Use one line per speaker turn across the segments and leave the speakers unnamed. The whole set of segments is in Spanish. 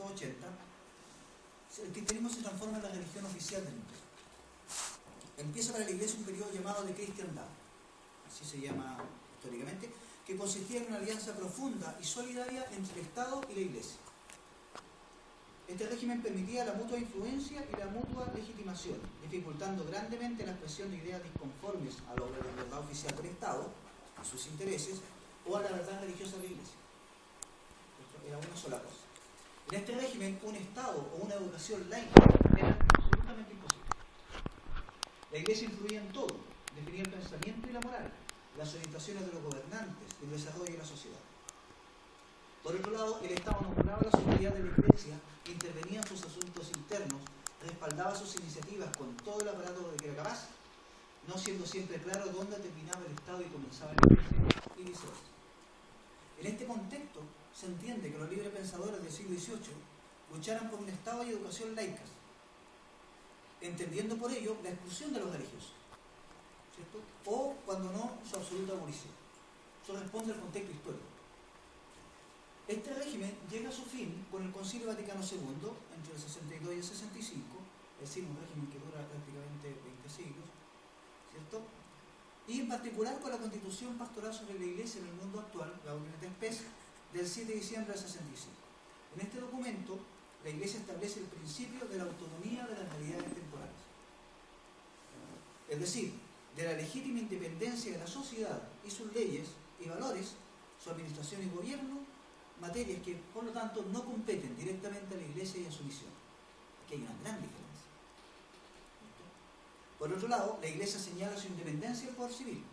1480, el cristianismo se transforma en la religión oficial del imperio. Empieza para la Iglesia un periodo llamado de cristiandad, así se llama históricamente, que consistía en una alianza profunda y solidaria entre el Estado y la Iglesia. Este régimen permitía la mutua influencia y la mutua legitimación, dificultando grandemente la expresión de ideas disconformes a la verdad oficial del Estado, a sus intereses, o a la verdad religiosa de la Iglesia. Esto era una sola cosa. En este régimen, un Estado o una educación laica era absolutamente imposible. La Iglesia influía en todo, definía el pensamiento y la moral, las orientaciones de los gobernantes y el desarrollo de la sociedad. Por otro lado, el Estado nombraba la seguridad de la Iglesia, intervenía en sus asuntos internos, respaldaba sus iniciativas con todo el aparato de que era capaz, no siendo siempre claro dónde terminaba el Estado y comenzaba la Iglesia, y viceversa. En este contexto, se entiende que los libres pensadores del siglo XVIII lucharan por un Estado y educación laicas, entendiendo por ello la exclusión de los religiosos, ¿cierto? O, cuando no, su absoluta abolición. Eso responde al contexto histórico. Este régimen llega a su fin con el Concilio Vaticano II, entre el 62 y el 65, es decir, un régimen que dura prácticamente 20 siglos, ¿cierto? Y en particular con la Constitución Pastoral sobre la Iglesia en el mundo actual, la Gaudium et Spes, del 7 de diciembre del 65. En este documento, la Iglesia establece el principio de la autonomía de las realidades temporales. Es decir, de la legítima independencia de la sociedad y sus leyes y valores, su administración y gobierno, materias que, por lo tanto, no competen directamente a la Iglesia y a su misión. Aquí hay una gran diferencia. Por otro lado, la Iglesia señala su independencia del poder civil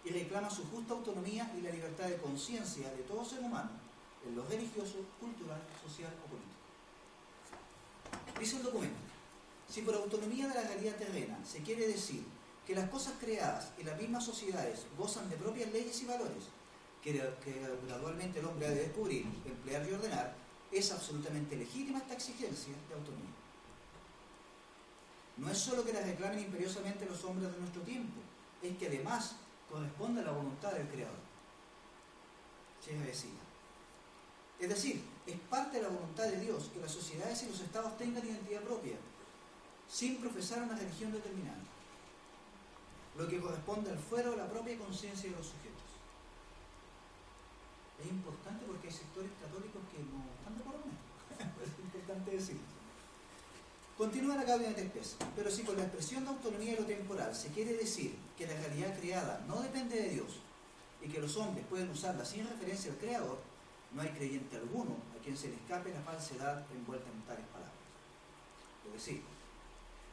y reclama su justa autonomía y la libertad de conciencia de todo ser humano, en lo religioso, cultural, social o político. Dice el documento: si por autonomía de la realidad terrena se quiere decir que las cosas creadas y las mismas sociedades gozan de propias leyes y valores que gradualmente el hombre ha de descubrir, emplear y ordenar, es absolutamente legítima esta exigencia de autonomía. No es solo que la reclamen imperiosamente los hombres de nuestro tiempo, es que además corresponde a la voluntad del Creador. Es decir, es parte de la voluntad de Dios que las sociedades y los estados tengan identidad propia, sin profesar una religión determinada, lo que corresponde al fuero de la propia conciencia de los sujetos. Es importante porque hay sectores católicos que no están de acuerdo con esto. Es importante decirlo. Continúa la Gaudium et Spes. Pero si con la expresión de autonomía de lo temporal se quiere decir que la realidad creada no depende de Dios y que los hombres pueden usarla sin referencia al Creador, no hay creyente alguno a quien se le escape la falsedad envuelta en tales palabras. Es decir,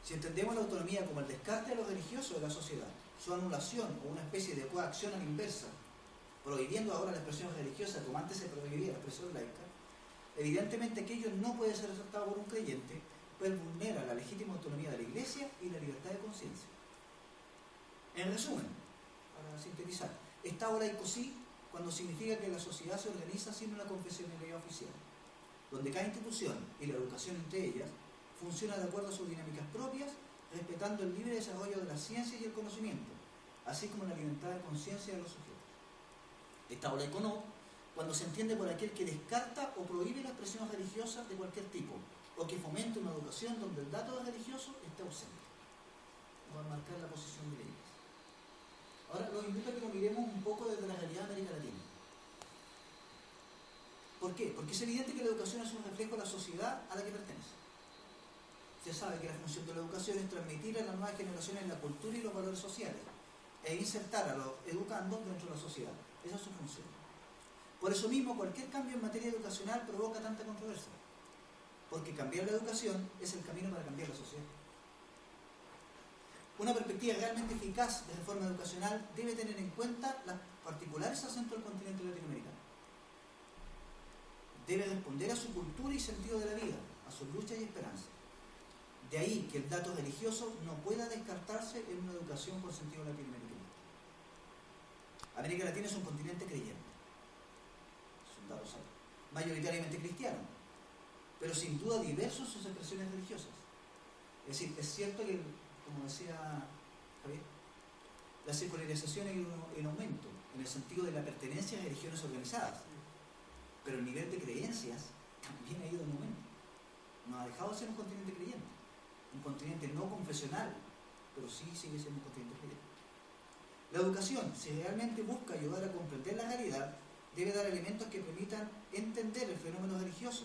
si entendemos la autonomía como el descarte de lo religioso de la sociedad, su anulación o una especie de coacción a la inversa, prohibiendo ahora la expresión religiosa como antes se prohibía la expresión laica, evidentemente aquello no puede ser aceptado por un creyente, pues vulnera la legítima autonomía de la Iglesia y la libertad de conciencia. En resumen, para sintetizar, Estado laico sí, cuando significa que la sociedad se organiza sin una confesionalidad oficial, donde cada institución y la educación entre ellas funciona de acuerdo a sus dinámicas propias, respetando el libre desarrollo de las ciencias y el conocimiento, así como la libertad de conciencia de los sujetos. Estado laico no, cuando se entiende por aquel que descarta o prohíbe la expresión religiosa de cualquier tipo, o que fomenta una educación donde el dato religioso está ausente. Vamos a marcar la posición de la Iglesia. Ahora los invito a que lo miremos un poco desde la realidad de América Latina. ¿Por qué? Porque es evidente que la educación es un reflejo de la sociedad a la que pertenece. Se sabe que la función de la educación es transmitir a las nuevas generaciones la cultura y los valores sociales e insertar a los educandos dentro de la sociedad. Esa es su función. Por eso mismo, cualquier cambio en materia educacional provoca tanta controversia, porque cambiar la educación es el camino para cambiar la sociedad. Una perspectiva realmente eficaz de reforma educacional debe tener en cuenta los particulares acentos del continente latinoamericano. Debe responder a su cultura y sentido de la vida, a sus luchas y esperanzas. De ahí que el dato religioso no pueda descartarse en una educación con sentido latinoamericano. América Latina es un continente creyente, es un dato saber, mayoritariamente cristiano, pero sin duda diverso en sus expresiones religiosas. Es decir, es cierto que, como decía Javier, la secularización ha ido en aumento, en el sentido de la pertenencia a religiones organizadas, pero el nivel de creencias también ha ido en aumento. No ha dejado de ser un continente creyente, un continente no confesional, pero sí sigue siendo un continente creyente. La educación, si realmente busca ayudar a comprender la realidad, debe dar elementos que permitan entender el fenómeno religioso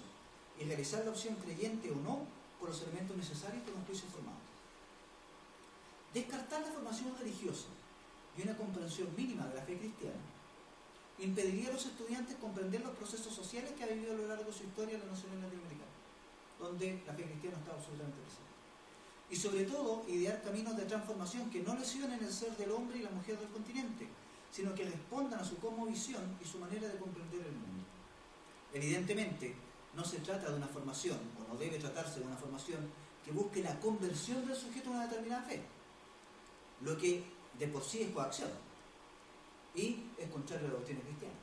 y realizar la opción creyente o no con los elementos necesarios para un juicio formado. Descartar la formación religiosa y una comprensión mínima de la fe cristiana impediría a los estudiantes comprender los procesos sociales que ha vivido a lo largo de su historia la nación latinoamericana, donde la fe cristiana está absolutamente presente. Y sobre todo, idear caminos de transformación que no lesionen el ser del hombre y la mujer del continente, sino que respondan a su cosmovisión y su manera de comprender el mundo. Evidentemente, no se trata de una formación, o no debe tratarse de una formación, que busque la conversión del sujeto a una determinada fe, lo que de por sí es coacción, y es contrario a la doctrina cristiana,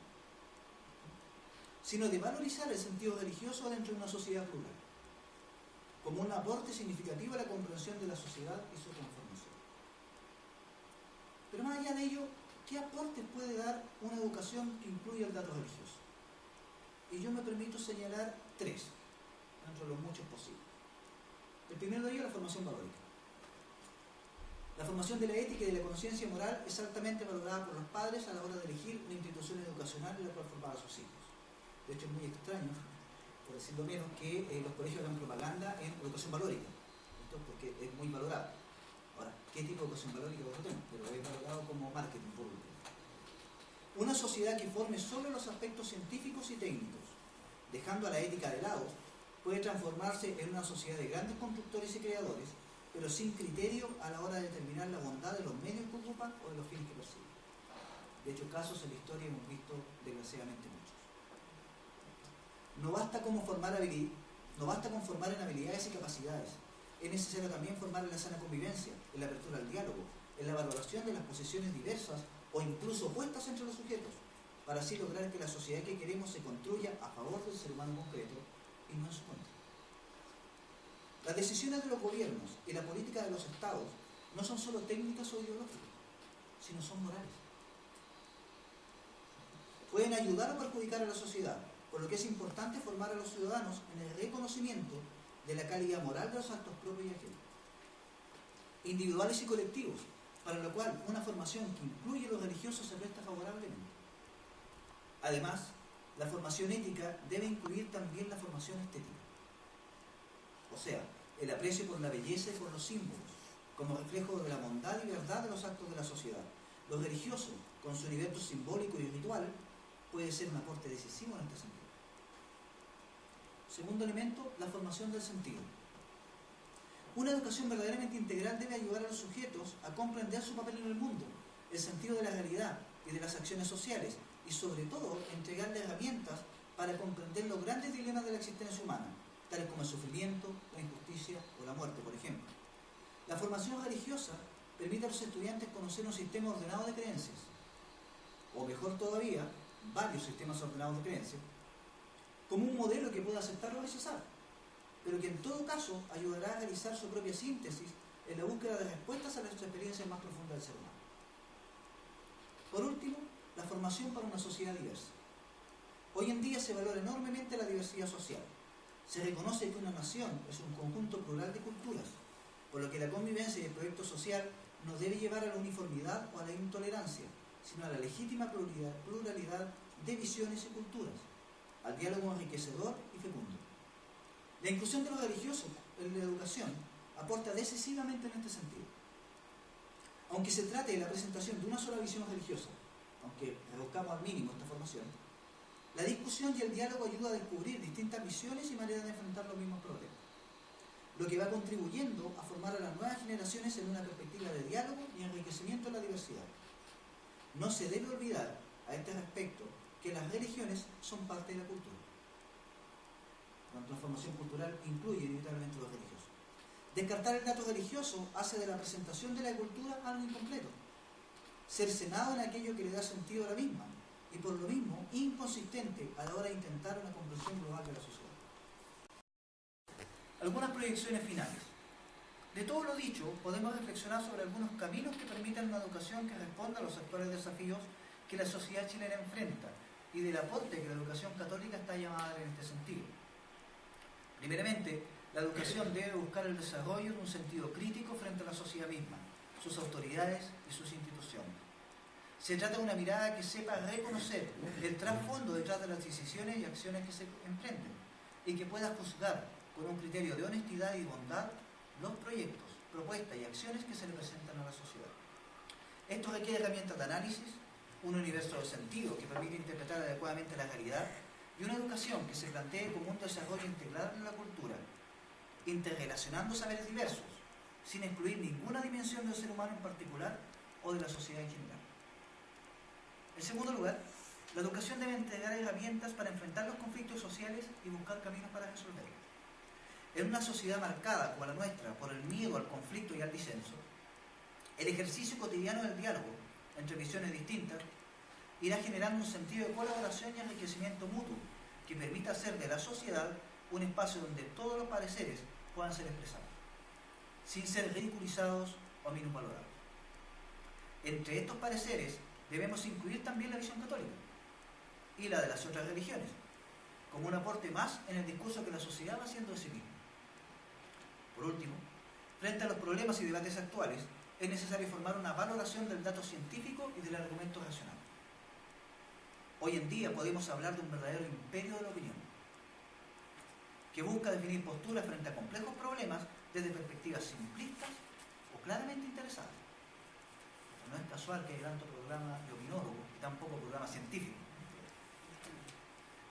sino de valorizar el sentido religioso dentro de una sociedad plural, como un aporte significativo a la comprensión de la sociedad y su transformación. Pero más allá de ello, ¿qué aporte puede dar una educación que incluya el dato religioso? Y yo me permito señalar 3, dentro de los muchos posibles. El primero de ellos, la formación valórica. La formación de la ética y de la conciencia moral es altamente valorada por los padres a la hora de elegir una institución educacional en la cual formar a sus hijos. De hecho, es muy extraño, por decirlo menos, que los colegios hagan propaganda en educación valórica. Esto porque es muy valorado. Ahora, ¿qué tipo de educación valórica es otro tema? Pero es valorado como marketing por último. Una sociedad que forme solo los aspectos científicos y técnicos, dejando a la ética de lado, puede transformarse en una sociedad de grandes constructores y creadores, pero sin criterio a la hora de determinar la bondad de los medios que ocupan o de los fines que persiguen. De hecho, casos en la historia hemos visto desgraciadamente muchos. No basta con formar en habilidades y capacidades. Es necesario también formar en la sana convivencia, en la apertura al diálogo, en la valoración de las posiciones diversas o incluso opuestas entre los sujetos, para así lograr que la sociedad que queremos se construya a favor del ser humano concreto y no en su contra. Las decisiones de los gobiernos y la política de los estados no son solo técnicas o ideológicas, sino son morales. Pueden ayudar o perjudicar a la sociedad, por lo que es importante formar a los ciudadanos en el reconocimiento de la calidad moral de los actos propios y ajenos, individuales y colectivos, para lo cual una formación que incluye lo religioso se presta favorablemente. Además, la formación ética debe incluir también la formación estética, o sea, el aprecio por la belleza y por los símbolos, como reflejo de la bondad y verdad de los actos de la sociedad. Lo religioso, con su nivel simbólico y ritual, puede ser un aporte decisivo en este sentido. Segundo elemento, la formación del sentido. Una educación verdaderamente integral debe ayudar a los sujetos a comprender su papel en el mundo, el sentido de la realidad y de las acciones sociales, y sobre todo entregarle herramientas para comprender los grandes dilemas de la existencia humana, tales como el sufrimiento, la injusticia o la muerte, por ejemplo. La formación religiosa permite a los estudiantes conocer un sistema ordenado de creencias, o mejor todavía, varios sistemas ordenados de creencias, como un modelo que pueda aceptar o rechazar, pero que en todo caso ayudará a realizar su propia síntesis en la búsqueda de respuestas a las experiencias más profundas del ser humano. Por último, la formación para una sociedad diversa. Hoy en día se valora enormemente la diversidad social. Se reconoce que una nación es un conjunto plural de culturas, por lo que la convivencia y el proyecto social no debe llevar a la uniformidad o a la intolerancia, sino a la legítima pluralidad de visiones y culturas, al diálogo enriquecedor y fecundo. La inclusión de los religiosos en la educación aporta decisivamente en este sentido. Aunque se trate de la presentación de una sola visión religiosa, aunque reduzcamos al mínimo esta formación, la discusión y el diálogo ayuda a descubrir distintas visiones y maneras de enfrentar los mismos problemas, lo que va contribuyendo a formar a las nuevas generaciones en una perspectiva de diálogo y enriquecimiento de la diversidad. No se debe olvidar a este respecto que las religiones son parte de la cultura. La transformación cultural incluye inevitablemente los religiosos. Descartar el dato religioso hace de la presentación de la cultura algo incompleto, cercenado en aquello que le da sentido a la misma, y por lo mismo inconsistente a la hora de intentar una comprensión global de la sociedad. Algunas proyecciones finales. De todo lo dicho, podemos reflexionar sobre algunos caminos que permitan una educación que responda a los actuales desafíos que la sociedad chilena enfrenta y del aporte que la educación católica está llamada a dar en este sentido. Primeramente, La educación debe buscar el desarrollo de un sentido crítico frente a la sociedad misma, sus autoridades y sus instituciones. Se trata de una mirada que sepa reconocer el trasfondo detrás de las decisiones y acciones que se emprenden y que pueda juzgar con un criterio de honestidad y bondad los proyectos, propuestas y acciones que se le presentan a la sociedad. Esto requiere herramientas de análisis, un universo de sentido que permite interpretar adecuadamente la realidad y una educación que se plantee como un desarrollo integral de la cultura, interrelacionando saberes diversos, sin excluir ninguna dimensión del ser humano en particular o de la sociedad en general. En segundo lugar, la educación debe entregar herramientas para enfrentar los conflictos sociales y buscar caminos para resolverlos. En una sociedad marcada como la nuestra por el miedo al conflicto y al disenso, el ejercicio cotidiano del diálogo entre visiones distintas irá generando un sentido de colaboración y enriquecimiento mutuo que permita hacer de la sociedad un espacio donde todos los pareceres puedan ser expresados, sin ser ridiculizados o minusvalorados. Entre estos pareceres debemos incluir también la visión católica y la de las otras religiones, como un aporte más en el discurso que la sociedad va haciendo de sí misma. Por último, frente a los problemas y debates actuales, es necesario formar una valoración del dato científico y del argumento racional. Hoy en día podemos hablar de un verdadero imperio de la opinión, que busca definir posturas frente a complejos problemas desde perspectivas simplistas o claramente interesadas. No es casual que haya tanto programa de opinólogo y tampoco programa científico.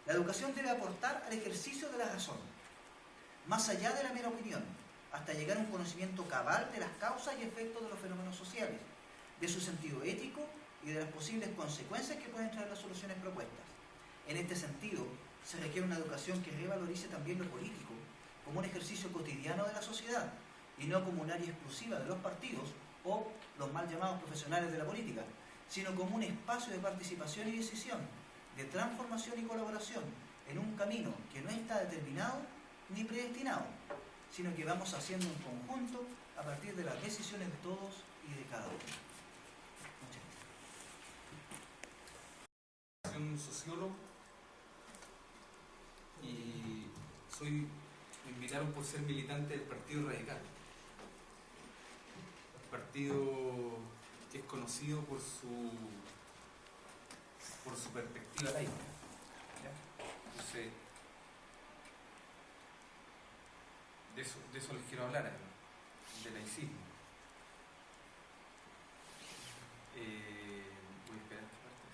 La educación debe aportar al ejercicio de la razón, más allá de la mera opinión, hasta llegar a un conocimiento cabal de las causas y efectos de los fenómenos sociales, de su sentido ético y de las posibles consecuencias que pueden traer las soluciones propuestas. En este sentido, se requiere una educación que revalorice también lo político como un ejercicio cotidiano de la sociedad y no como un área exclusiva de los partidos o los mal llamados profesionales de la política, sino como un espacio de participación y decisión, de transformación y colaboración en un camino que no está determinado ni predestinado, sino que vamos haciendo en conjunto a partir de las decisiones de todos y de cada uno. Muchas
gracias. Soy un sociólogo y me invitaron por ser militante del Partido Radical. Partido que es conocido por su perspectiva laica. Entonces, de eso les quiero hablar, del laicismo. Voy a esperar esta parte.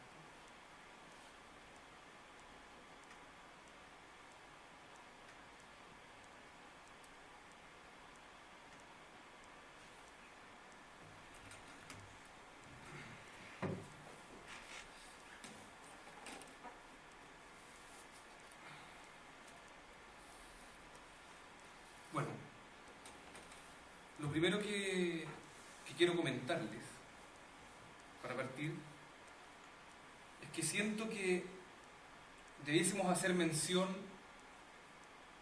Bueno, lo primero que quiero comentarles, para partir, es que siento que debiésemos hacer mención,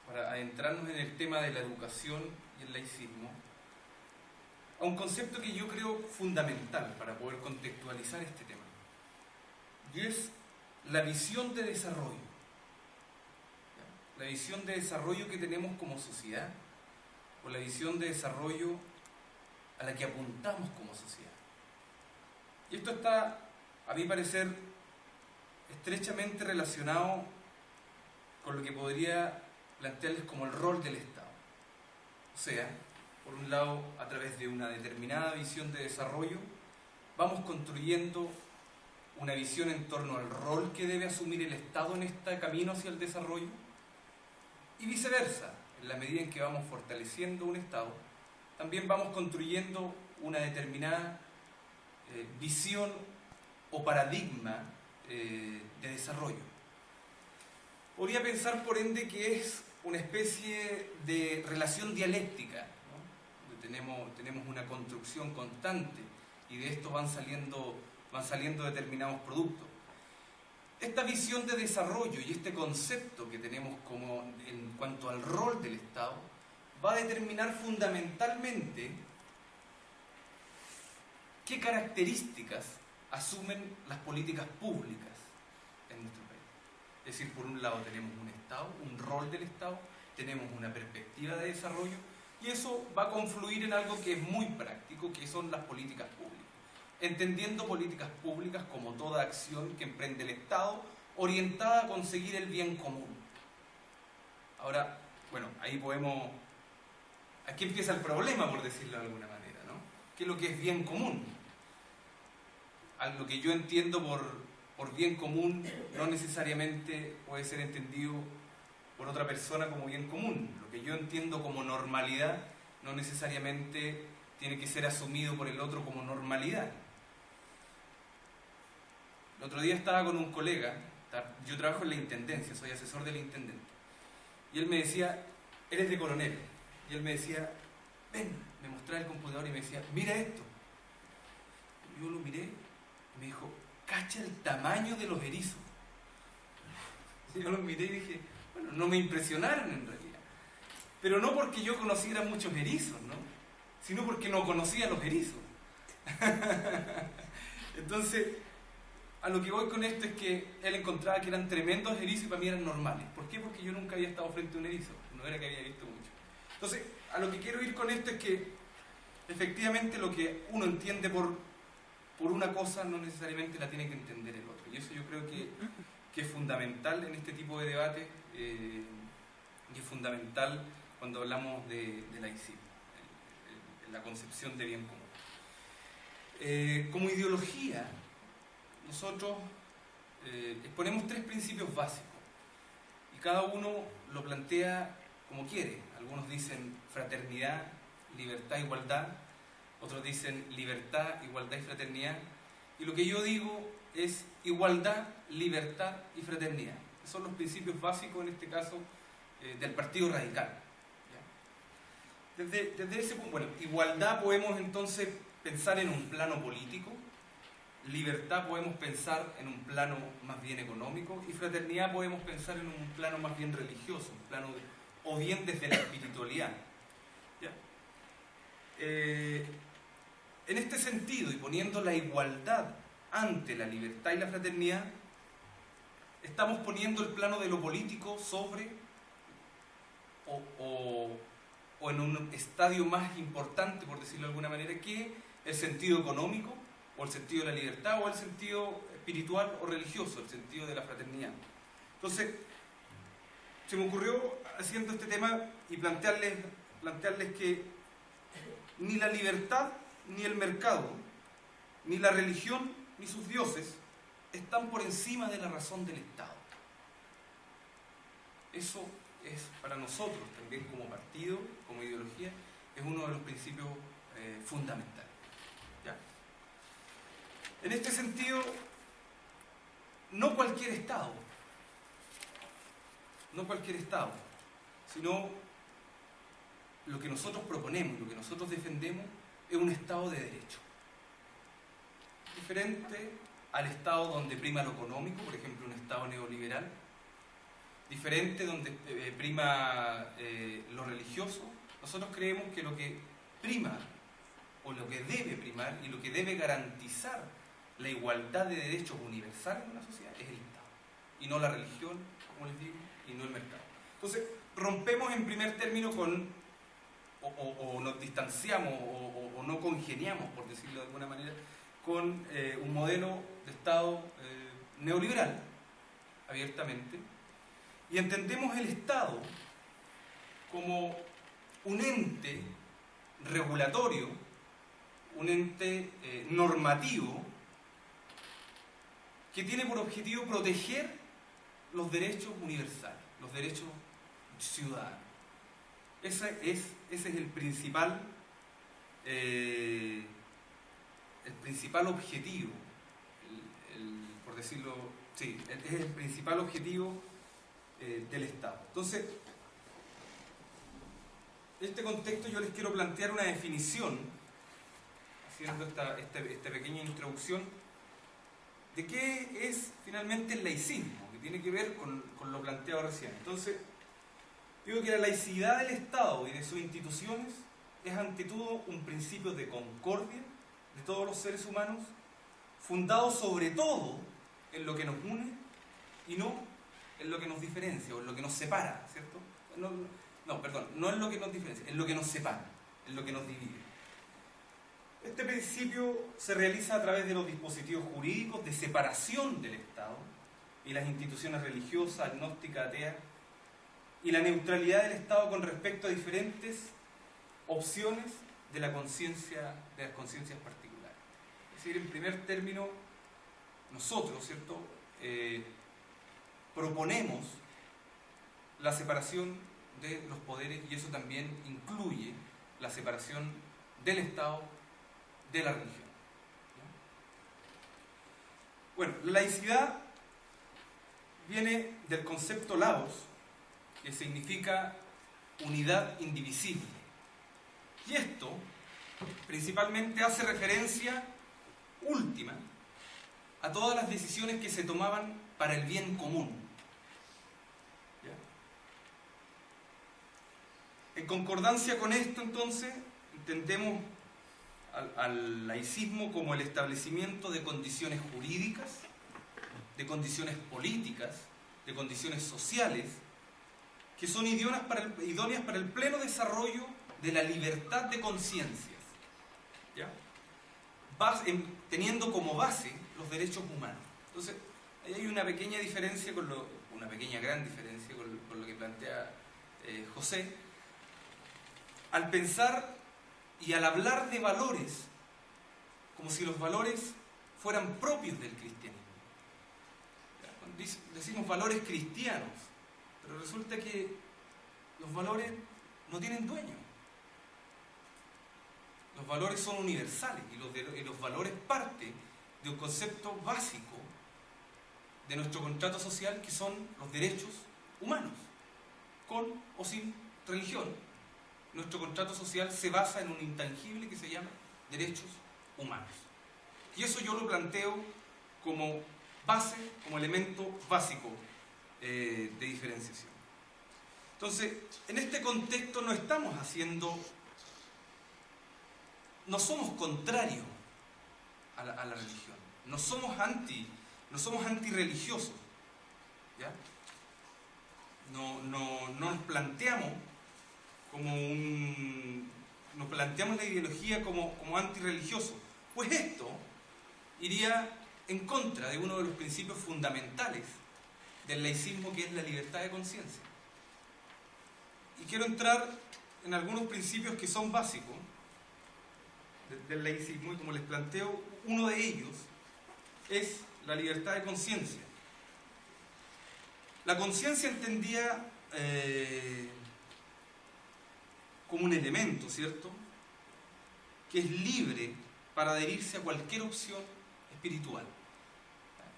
para adentrarnos en el tema de la educación y el laicismo, a un concepto que yo creo fundamental para poder contextualizar este tema, y es la visión de desarrollo. La visión de desarrollo que tenemos como sociedad, o la visión de desarrollo a la que apuntamos como sociedad. Y esto está, a mi parecer, estrechamente relacionado con lo que podría plantearles como el rol del Estado. O sea, por un lado, a través de una determinada visión de desarrollo, vamos construyendo una visión en torno al rol que debe asumir el Estado en este camino hacia el desarrollo, y viceversa, en la medida en que vamos fortaleciendo un Estado, también vamos construyendo una determinada visión o paradigma de desarrollo. Podría pensar, por ende, que es una especie de relación dialéctica, ¿no? Tenemos una construcción constante y de esto van saliendo determinados productos. Esta visión de desarrollo y este concepto que tenemos como en cuanto al rol del Estado va a determinar fundamentalmente qué características asumen las políticas públicas en nuestro país. Es decir, por un lado tenemos un Estado, un rol del Estado, tenemos una perspectiva de desarrollo, y eso va a confluir en algo que es muy práctico, que son las políticas públicas. Entendiendo políticas públicas como toda acción que emprende el Estado orientada a conseguir el bien común. Ahora, bueno, ahí podemos... Aquí empieza el problema, por decirlo de alguna manera, ¿no? ¿Qué es lo que es bien común? Lo que yo entiendo por bien común no necesariamente puede ser entendido por otra persona como bien común. Lo que yo entiendo como normalidad no necesariamente tiene que ser asumido por el otro como normalidad. El otro día estaba con un colega, yo trabajo en la intendencia, soy asesor del intendente, y él me decía, eres de Coronel, y él me decía, ven, me mostraba el computador y me decía, mira esto. Yo lo miré y me dijo, cacha el tamaño de los erizos. Y yo lo miré y dije, bueno, no me impresionaron en realidad, pero no porque yo conociera muchos erizos, ¿no? Sino porque no conocía los erizos. Entonces, a lo que voy con esto es que él encontraba que eran tremendos erizos y para mí eran normales. ¿Por qué? Porque yo nunca había estado frente a un erizo, no era que había visto mucho. Entonces, a lo que quiero ir con esto es que efectivamente lo que uno entiende por una cosa no necesariamente la tiene que entender el otro. Y eso yo creo que es fundamental en este tipo de debate y es fundamental cuando hablamos de laicismo, en la concepción de bien común. Como ideología, nosotros exponemos 3 principios básicos y cada uno lo plantea como quiere. Algunos dicen fraternidad, libertad, igualdad, otros dicen libertad, igualdad y fraternidad, y lo que yo digo es igualdad, libertad y fraternidad. Esos son los principios básicos, en este caso, del Partido Radical. ¿Ya? Desde ese punto, bueno, igualdad podemos entonces pensar en un plano político, libertad podemos pensar en un plano más bien económico, y fraternidad podemos pensar en un plano más bien religioso, un plano o bien desde la espiritualidad. ¿Ya? En este sentido, y poniendo la igualdad ante la libertad y la fraternidad, estamos poniendo el plano de lo político sobre o en un estadio más importante, por decirlo de alguna manera, que el sentido económico, o el sentido de la libertad, o el sentido espiritual o religioso, el sentido de la fraternidad. Entonces, se me ocurrió haciendo este tema y plantearles que ni la libertad, ni el mercado, ni la religión, ni sus dioses están por encima de la razón del Estado. Eso es para nosotros también como partido, como ideología, es uno de los principios fundamentales. ¿Ya? En este sentido, no cualquier Estado, sino lo que nosotros proponemos, lo que nosotros defendemos, es un Estado de derecho. Diferente al Estado donde prima lo económico, por ejemplo, un Estado neoliberal. Diferente donde prima lo religioso. Nosotros creemos que lo que prima, o lo que debe primar, y lo que debe garantizar la igualdad de derechos universales en una sociedad es el Estado. Y no la religión, como les digo, y no el mercado. Entonces, rompemos en primer término con... O nos distanciamos o no congeniamos, por decirlo de alguna manera, con un modelo de Estado neoliberal, abiertamente, y entendemos el Estado como un ente regulatorio, un ente normativo, que tiene por objetivo proteger los derechos universales, los derechos ciudadanos. Ese es el principal objetivo, por decirlo, sí, es el principal objetivo del Estado. Entonces, en este contexto yo les quiero plantear una definición, haciendo esta pequeña introducción, de qué es finalmente el laicismo, que tiene que ver con lo planteado recién. Entonces, digo que la laicidad del Estado y de sus instituciones es ante todo un principio de concordia de todos los seres humanos, fundado sobre todo en lo que nos une y no en lo que nos diferencia o en lo que nos separa, ¿cierto? no es lo que nos diferencia, es lo que nos separa, es lo que nos divide. Este principio se realiza a través de los dispositivos jurídicos de separación del Estado y las instituciones religiosas, agnósticas, ateas, y la neutralidad del Estado con respecto a diferentes opciones de las conciencias particulares. Es decir, en primer término, nosotros, ¿cierto?, proponemos la separación de los poderes, y eso también incluye la separación del Estado de la religión. Bueno, la laicidad viene del concepto laos, que significa unidad indivisible. Y esto principalmente hace referencia última a todas las decisiones que se tomaban para el bien común. ¿Ya? En concordancia con esto, entonces, entendemos al laicismo como el establecimiento de condiciones jurídicas, de condiciones políticas, de condiciones sociales, que son idóneas para el pleno desarrollo de la libertad de conciencias, ¿ya? Teniendo como base los derechos humanos. Entonces, ahí hay una pequeña diferencia, una pequeña gran diferencia con lo que plantea José. Al pensar y al hablar de valores, como si los valores fueran propios del cristianismo. Decimos valores cristianos, pero resulta que los valores no tienen dueño. Los valores son universales y los valores parten de un concepto básico de nuestro contrato social, que son los derechos humanos, con o sin religión. Nuestro contrato social se basa en un intangible que se llama derechos humanos. Y eso yo lo planteo como base, como elemento básico de diferenciación. Entonces, en este contexto no somos contrarios a la religión, no somos antirreligiosos, ¿ya? No nos planteamos la ideología como antirreligioso, pues esto iría en contra de uno de los principios fundamentales del laicismo, que es la libertad de conciencia. Y quiero entrar en algunos principios que son básicos del laicismo, y como les planteo, uno de ellos es la libertad de conciencia. La conciencia entendía como un elemento, ¿cierto?, que es libre para adherirse a cualquier opción espiritual.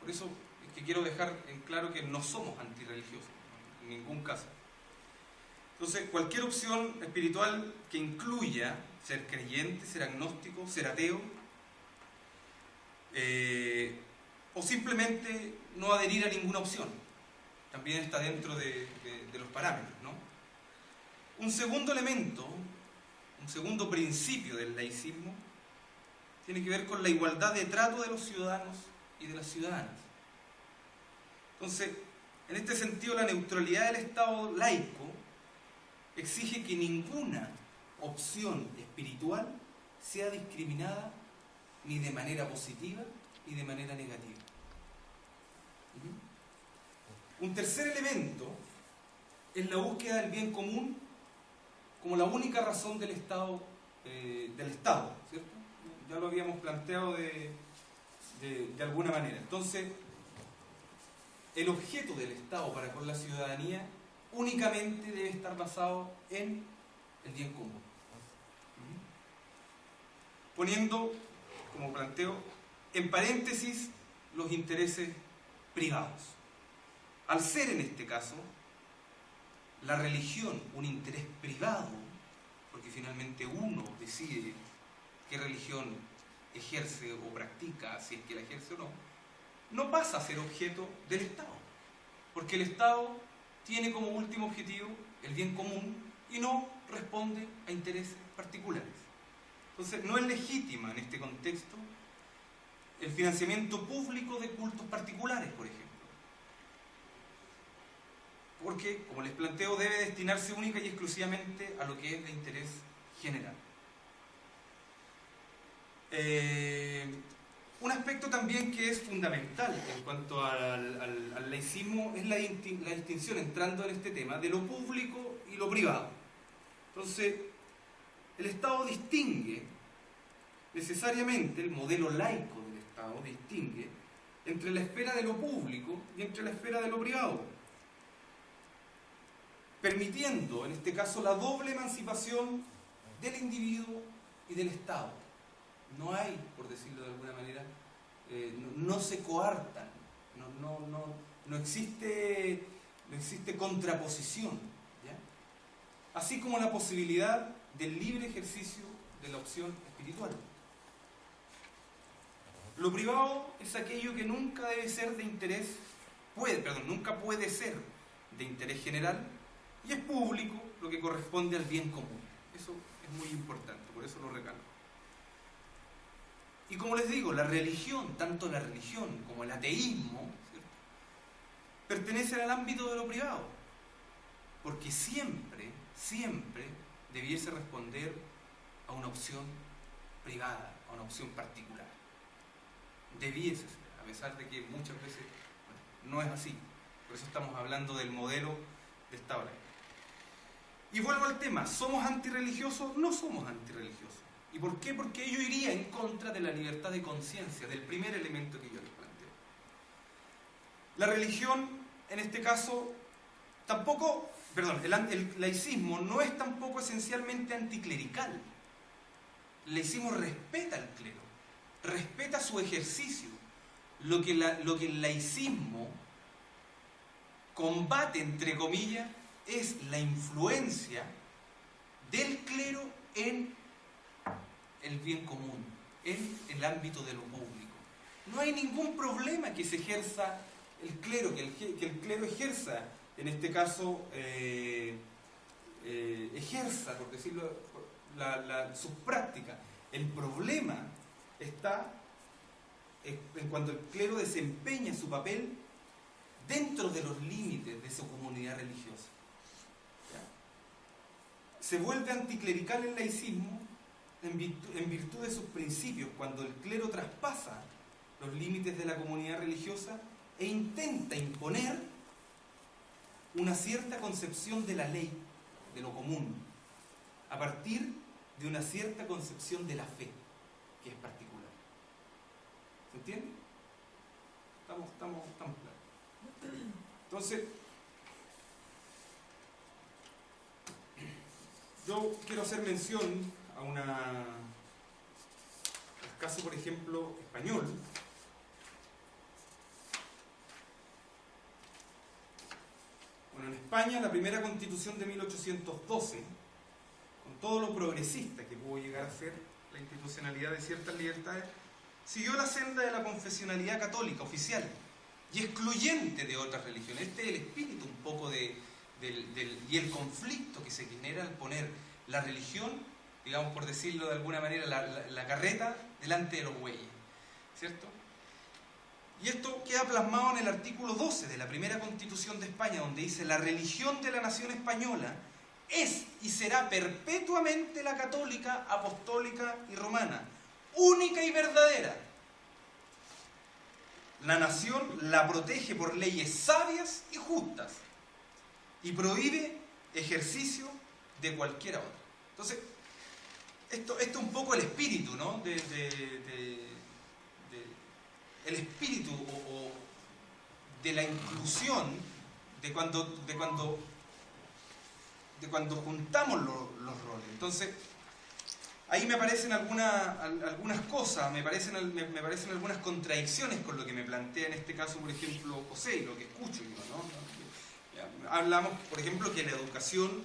Por eso es que quiero dejar en claro que no somos antirreligiosos, en ningún caso. Entonces, cualquier opción espiritual que incluya ser creyente, ser agnóstico, ser ateo, o simplemente no adherir a ninguna opción, también está dentro de los parámetros, ¿no? Un segundo elemento, un segundo principio del laicismo, tiene que ver con la igualdad de trato de los ciudadanos y de las ciudadanas. Entonces, en este sentido, la neutralidad del Estado laico exige que ninguna opción espiritual sea discriminada ni de manera positiva ni de manera negativa. Un tercer elemento es la búsqueda del bien común como la única razón del Estado, ¿cierto? Ya lo habíamos planteado de alguna manera. Entonces, el objeto del Estado para con la ciudadanía únicamente debe estar basado en el bien común. Poniendo, como planteo, en paréntesis los intereses privados. Al ser en este caso la religión un interés privado, porque finalmente uno decide qué religión ejerce o practica, si es que la ejerce o no, no pasa a ser objeto del Estado, porque el Estado tiene como último objetivo el bien común y no responde a intereses particulares. Entonces, no es legítima en este contexto el financiamiento público de cultos particulares, por ejemplo. porque, como les planteo, debe destinarse única y exclusivamente a lo que es de interés general. Un aspecto también que es fundamental en cuanto al laicismo es la distinción, entrando en este tema, de lo público y lo privado. Entonces, el Estado distingue necesariamente, el modelo laico del Estado distingue entre la esfera de lo público y entre la esfera de lo privado, permitiendo en este caso la doble emancipación del individuo y del Estado. No hay, por decirlo de alguna manera, no se coartan, no existe contraposición, ¿ya? Así como la posibilidad del libre ejercicio de la opción espiritual. Lo privado es aquello que nunca debe ser de interés, nunca puede ser de interés general, y es público, lo que corresponde al bien común. Eso es muy importante, por eso lo recalco. Y como les digo, la religión, tanto la religión como el ateísmo, ¿cierto?, pertenecen al ámbito de lo privado, porque siempre debiese responder a una opción privada, a una opción particular. Debiese ser, a pesar de que muchas veces no es así. Por eso estamos hablando del modelo de Estado laico. Y vuelvo al tema, ¿somos antirreligiosos? No somos antirreligiosos. ¿Y por qué? Porque ello iría en contra de la libertad de conciencia, del primer elemento que yo les planteo. La religión, en este caso, el laicismo no es tampoco esencialmente anticlerical. El laicismo respeta al clero, respeta su ejercicio. Lo que el laicismo combate, entre comillas, es la influencia del clero en el bien común, en el ámbito de lo público. No hay ningún problema que se ejerza el clero, que el clero ejerza, en este caso, ejerza, por decirlo, sus prácticas. El problema está en cuando el clero desempeña su papel dentro de los límites de su comunidad religiosa. ¿Ya? Se vuelve anticlerical el laicismo en virtud de sus principios, cuando el clero traspasa los límites de la comunidad religiosa e intenta imponer una cierta concepción de la ley, de lo común, a partir de una cierta concepción de la fe, que es particular. ¿Se entiende? Estamos claros. Entonces, yo quiero hacer mención al caso, por ejemplo, español. Bueno, en España, la primera constitución de 1812, con todo lo progresista que pudo llegar a ser la institucionalidad de ciertas libertades, siguió la senda de la confesionalidad católica oficial y excluyente de otras religiones. Este es el espíritu un poco y el conflicto que se genera al poner la religión, digamos, por decirlo de alguna manera, la carreta delante de los bueyes, ¿cierto? Y esto queda plasmado en el artículo 12 de la primera Constitución de España, donde dice: la religión de la nación española es y será perpetuamente la católica, apostólica y romana, única y verdadera. La nación la protege por leyes sabias y justas y prohíbe ejercicio de cualquiera otra. Entonces, esto es un poco el espíritu, ¿no? El espíritu o de la inclusión de cuando juntamos los roles. Entonces, ahí me aparecen algunas cosas, me aparecen algunas contradicciones con lo que me plantea en este caso, por ejemplo, José, y lo que escucho yo, ¿no? Hablamos, por ejemplo, que la educación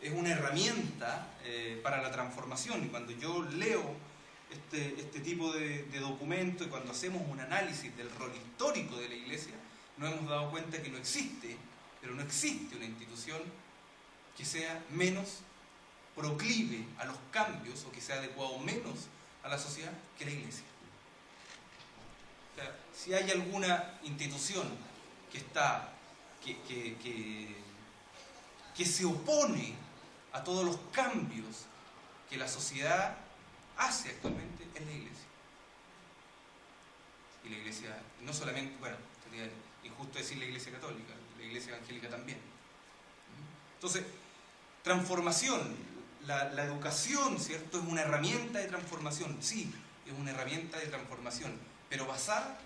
es una herramienta para la transformación, y cuando yo leo este tipo de documentos y cuando hacemos un análisis del rol histórico de la Iglesia, nos hemos dado cuenta que no existe una institución que sea menos proclive a los cambios o que sea adecuado menos a la sociedad que la Iglesia. O sea, si hay alguna institución que que se opone a todos los cambios que la sociedad hace actualmente es la Iglesia. Y la Iglesia, no solamente, bueno, sería injusto decir la Iglesia católica, la Iglesia evangélica también. Entonces, transformación, la educación, ¿cierto? Es una herramienta de transformación, sí, es una herramienta de transformación, pero basada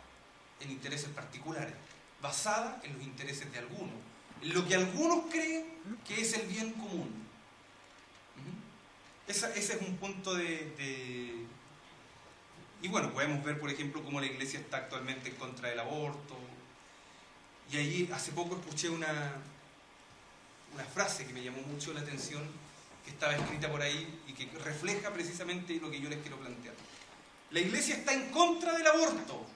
en intereses particulares, basada en los intereses de algunos, en lo que algunos creen que es el bien común. Ese es un punto de... Y bueno, podemos ver, por ejemplo, cómo la Iglesia está actualmente en contra del aborto. Y ahí hace poco escuché una frase que me llamó mucho la atención, que estaba escrita por ahí y que refleja precisamente lo que yo les quiero plantear. La Iglesia está en contra del aborto,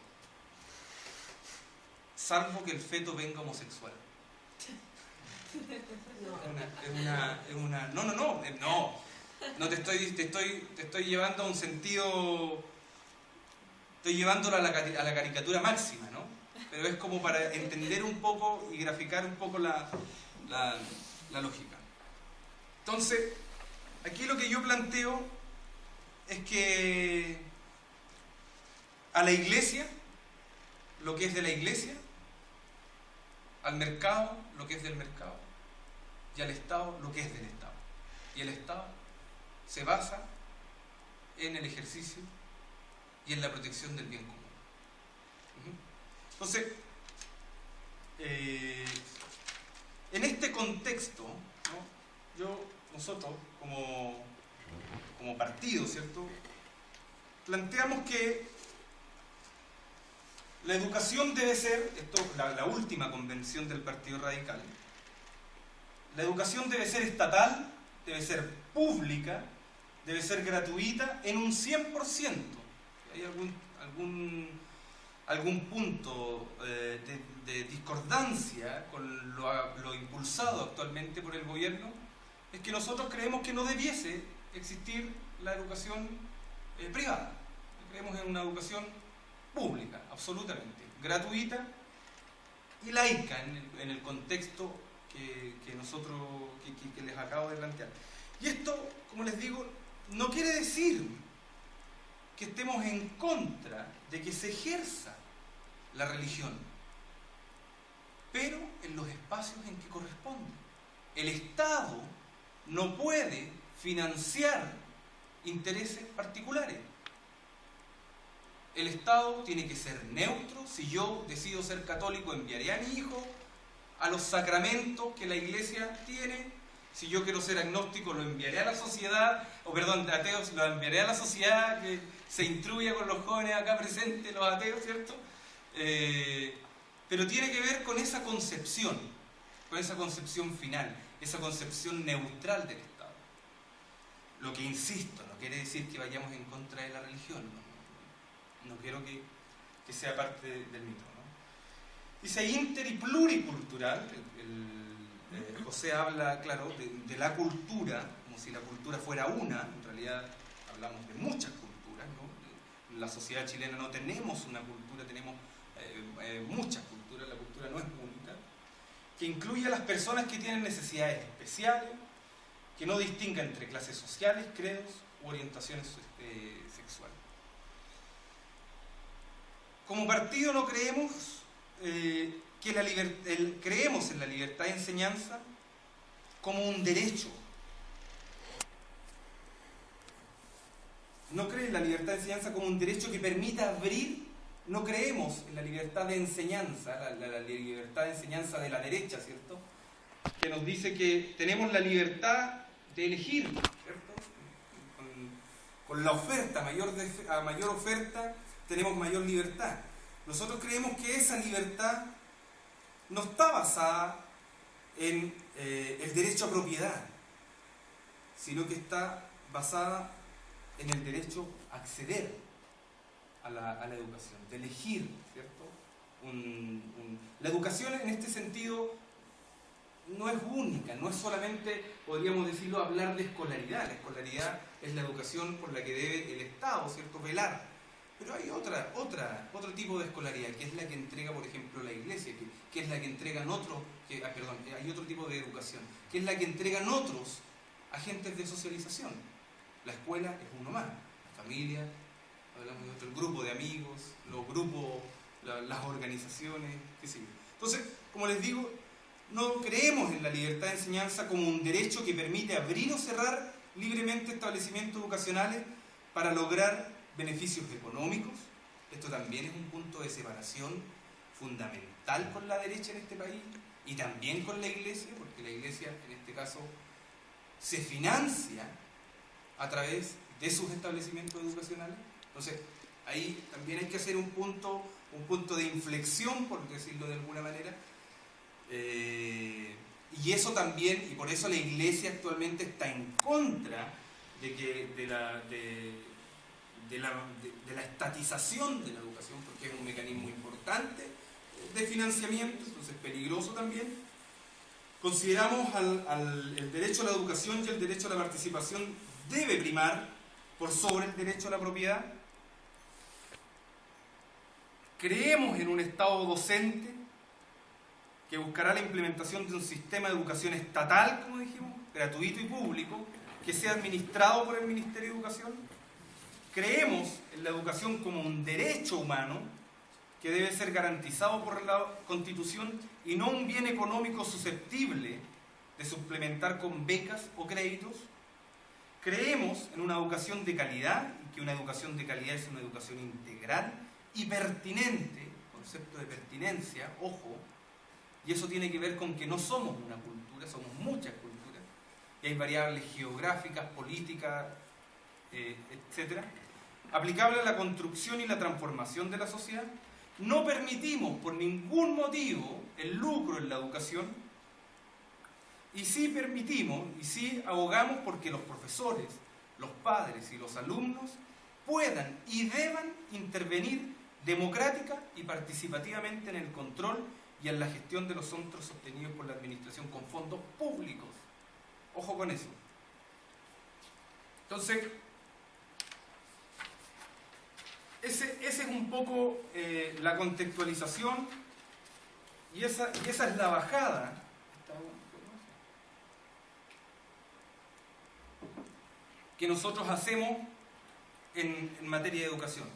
salvo que el feto venga homosexual. No te estoy llevando a un sentido, estoy llevándolo a la caricatura máxima, ¿no? Pero es como para entender un poco y graficar un poco la lógica. Entonces, aquí lo que yo planteo es que a la Iglesia, lo que es de la Iglesia, al mercado, lo que es del mercado, y al Estado, lo que es del Estado. Y el Estado se basa en el ejercicio y en la protección del bien común. Entonces, en este contexto, ¿no? Nosotros como partido, ¿cierto?, planteamos que la educación debe ser, la última convención del Partido Radical, la educación debe ser estatal, debe ser pública, debe ser gratuita en un 100%. ¿Hay algún punto de discordancia con lo impulsado actualmente por el gobierno? Es que nosotros creemos que no debiese existir la educación privada. Creemos en una educación pública, absolutamente, gratuita y laica en el contexto que les acabo de plantear. Y esto, como les digo, no quiere decir que estemos en contra de que se ejerza la religión, pero en los espacios en que corresponde. El Estado no puede financiar intereses particulares. El Estado tiene que ser neutro. Si yo decido ser católico, enviaré a mi hijo a los sacramentos que la Iglesia tiene. Si yo quiero ser agnóstico, lo enviaré a la sociedad, ateos, lo enviaré a la sociedad que se instruya con los jóvenes acá presentes, los ateos, ¿cierto? Pero tiene que ver con esa concepción final, esa concepción neutral del Estado. Lo que, insisto, no quiere decir que vayamos en contra de la religión, no quiero que sea parte del mito, ¿no? Dice inter y pluricultural. José habla, claro, de la cultura, como si la cultura fuera una. En realidad hablamos de muchas culturas, ¿no? En la sociedad chilena no tenemos una cultura, tenemos muchas culturas. La cultura no es única, que incluye a las personas que tienen necesidades especiales, que no distinga entre clases sociales, credos u orientaciones sexuales. Como partido no creemos creemos en la libertad de enseñanza como un derecho. No creen en la libertad de enseñanza como un derecho que permita abrir. No creemos en la libertad de enseñanza, la libertad de enseñanza de la derecha, ¿cierto?, que nos dice que tenemos la libertad de elegir, ¿cierto? Con la oferta, a mayor oferta tenemos mayor libertad. Nosotros creemos que esa libertad no está basada en el derecho a propiedad, sino que está basada en el derecho a acceder a la educación, de elegir, ¿cierto? La educación en este sentido no es única, no es solamente, podríamos decirlo, hablar de escolaridad. La escolaridad es la educación por la que debe el Estado, ¿cierto?, velar. Pero hay otra otro tipo de escolaridad, que es la que entrega, por ejemplo, la iglesia, que es la que entregan otros, hay otro tipo de educación, que es la que entregan otros agentes de socialización. La escuela es uno más, la familia, hablamos de otro, el grupo de amigos, los grupos, las organizaciones, qué sé yo. Entonces, como les digo, no creemos en la libertad de enseñanza como un derecho que permite abrir o cerrar libremente establecimientos educacionales para lograr beneficios económicos. Esto también es un punto de separación fundamental con la derecha en este país y también con la iglesia, porque la iglesia en este caso se financia a través de sus establecimientos educacionales. Entonces, ahí también hay que hacer un punto de inflexión, por decirlo de alguna manera, y eso también, y por eso la iglesia actualmente está en contra de la estatización de la educación, porque es un mecanismo importante de financiamiento, entonces peligroso también. Consideramos el derecho a la educación y el derecho a la participación debe primar por sobre el derecho a la propiedad. Creemos en un Estado docente que buscará la implementación de un sistema de educación estatal, como dijimos, gratuito y público, que sea administrado por el Ministerio de Educación. Creemos en la educación como un derecho humano que debe ser garantizado por la Constitución y no un bien económico susceptible de suplementar con becas o créditos. Creemos en una educación de calidad, y que una educación de calidad es una educación integral y pertinente, concepto de pertinencia, ojo, y eso tiene que ver con que no somos una cultura, somos muchas culturas, y hay variables geográficas, políticas, etc. Aplicable a la construcción y la transformación de la sociedad. No permitimos por ningún motivo el lucro en la educación, y sí permitimos, y sí abogamos porque los profesores, los padres y los alumnos puedan y deban intervenir democrática y participativamente en el control y en la gestión de los centros sostenidos por la administración con fondos públicos. Ojo con eso. Entonces, ese es un poco la contextualización y esa es la bajada que nosotros hacemos en materia de educación.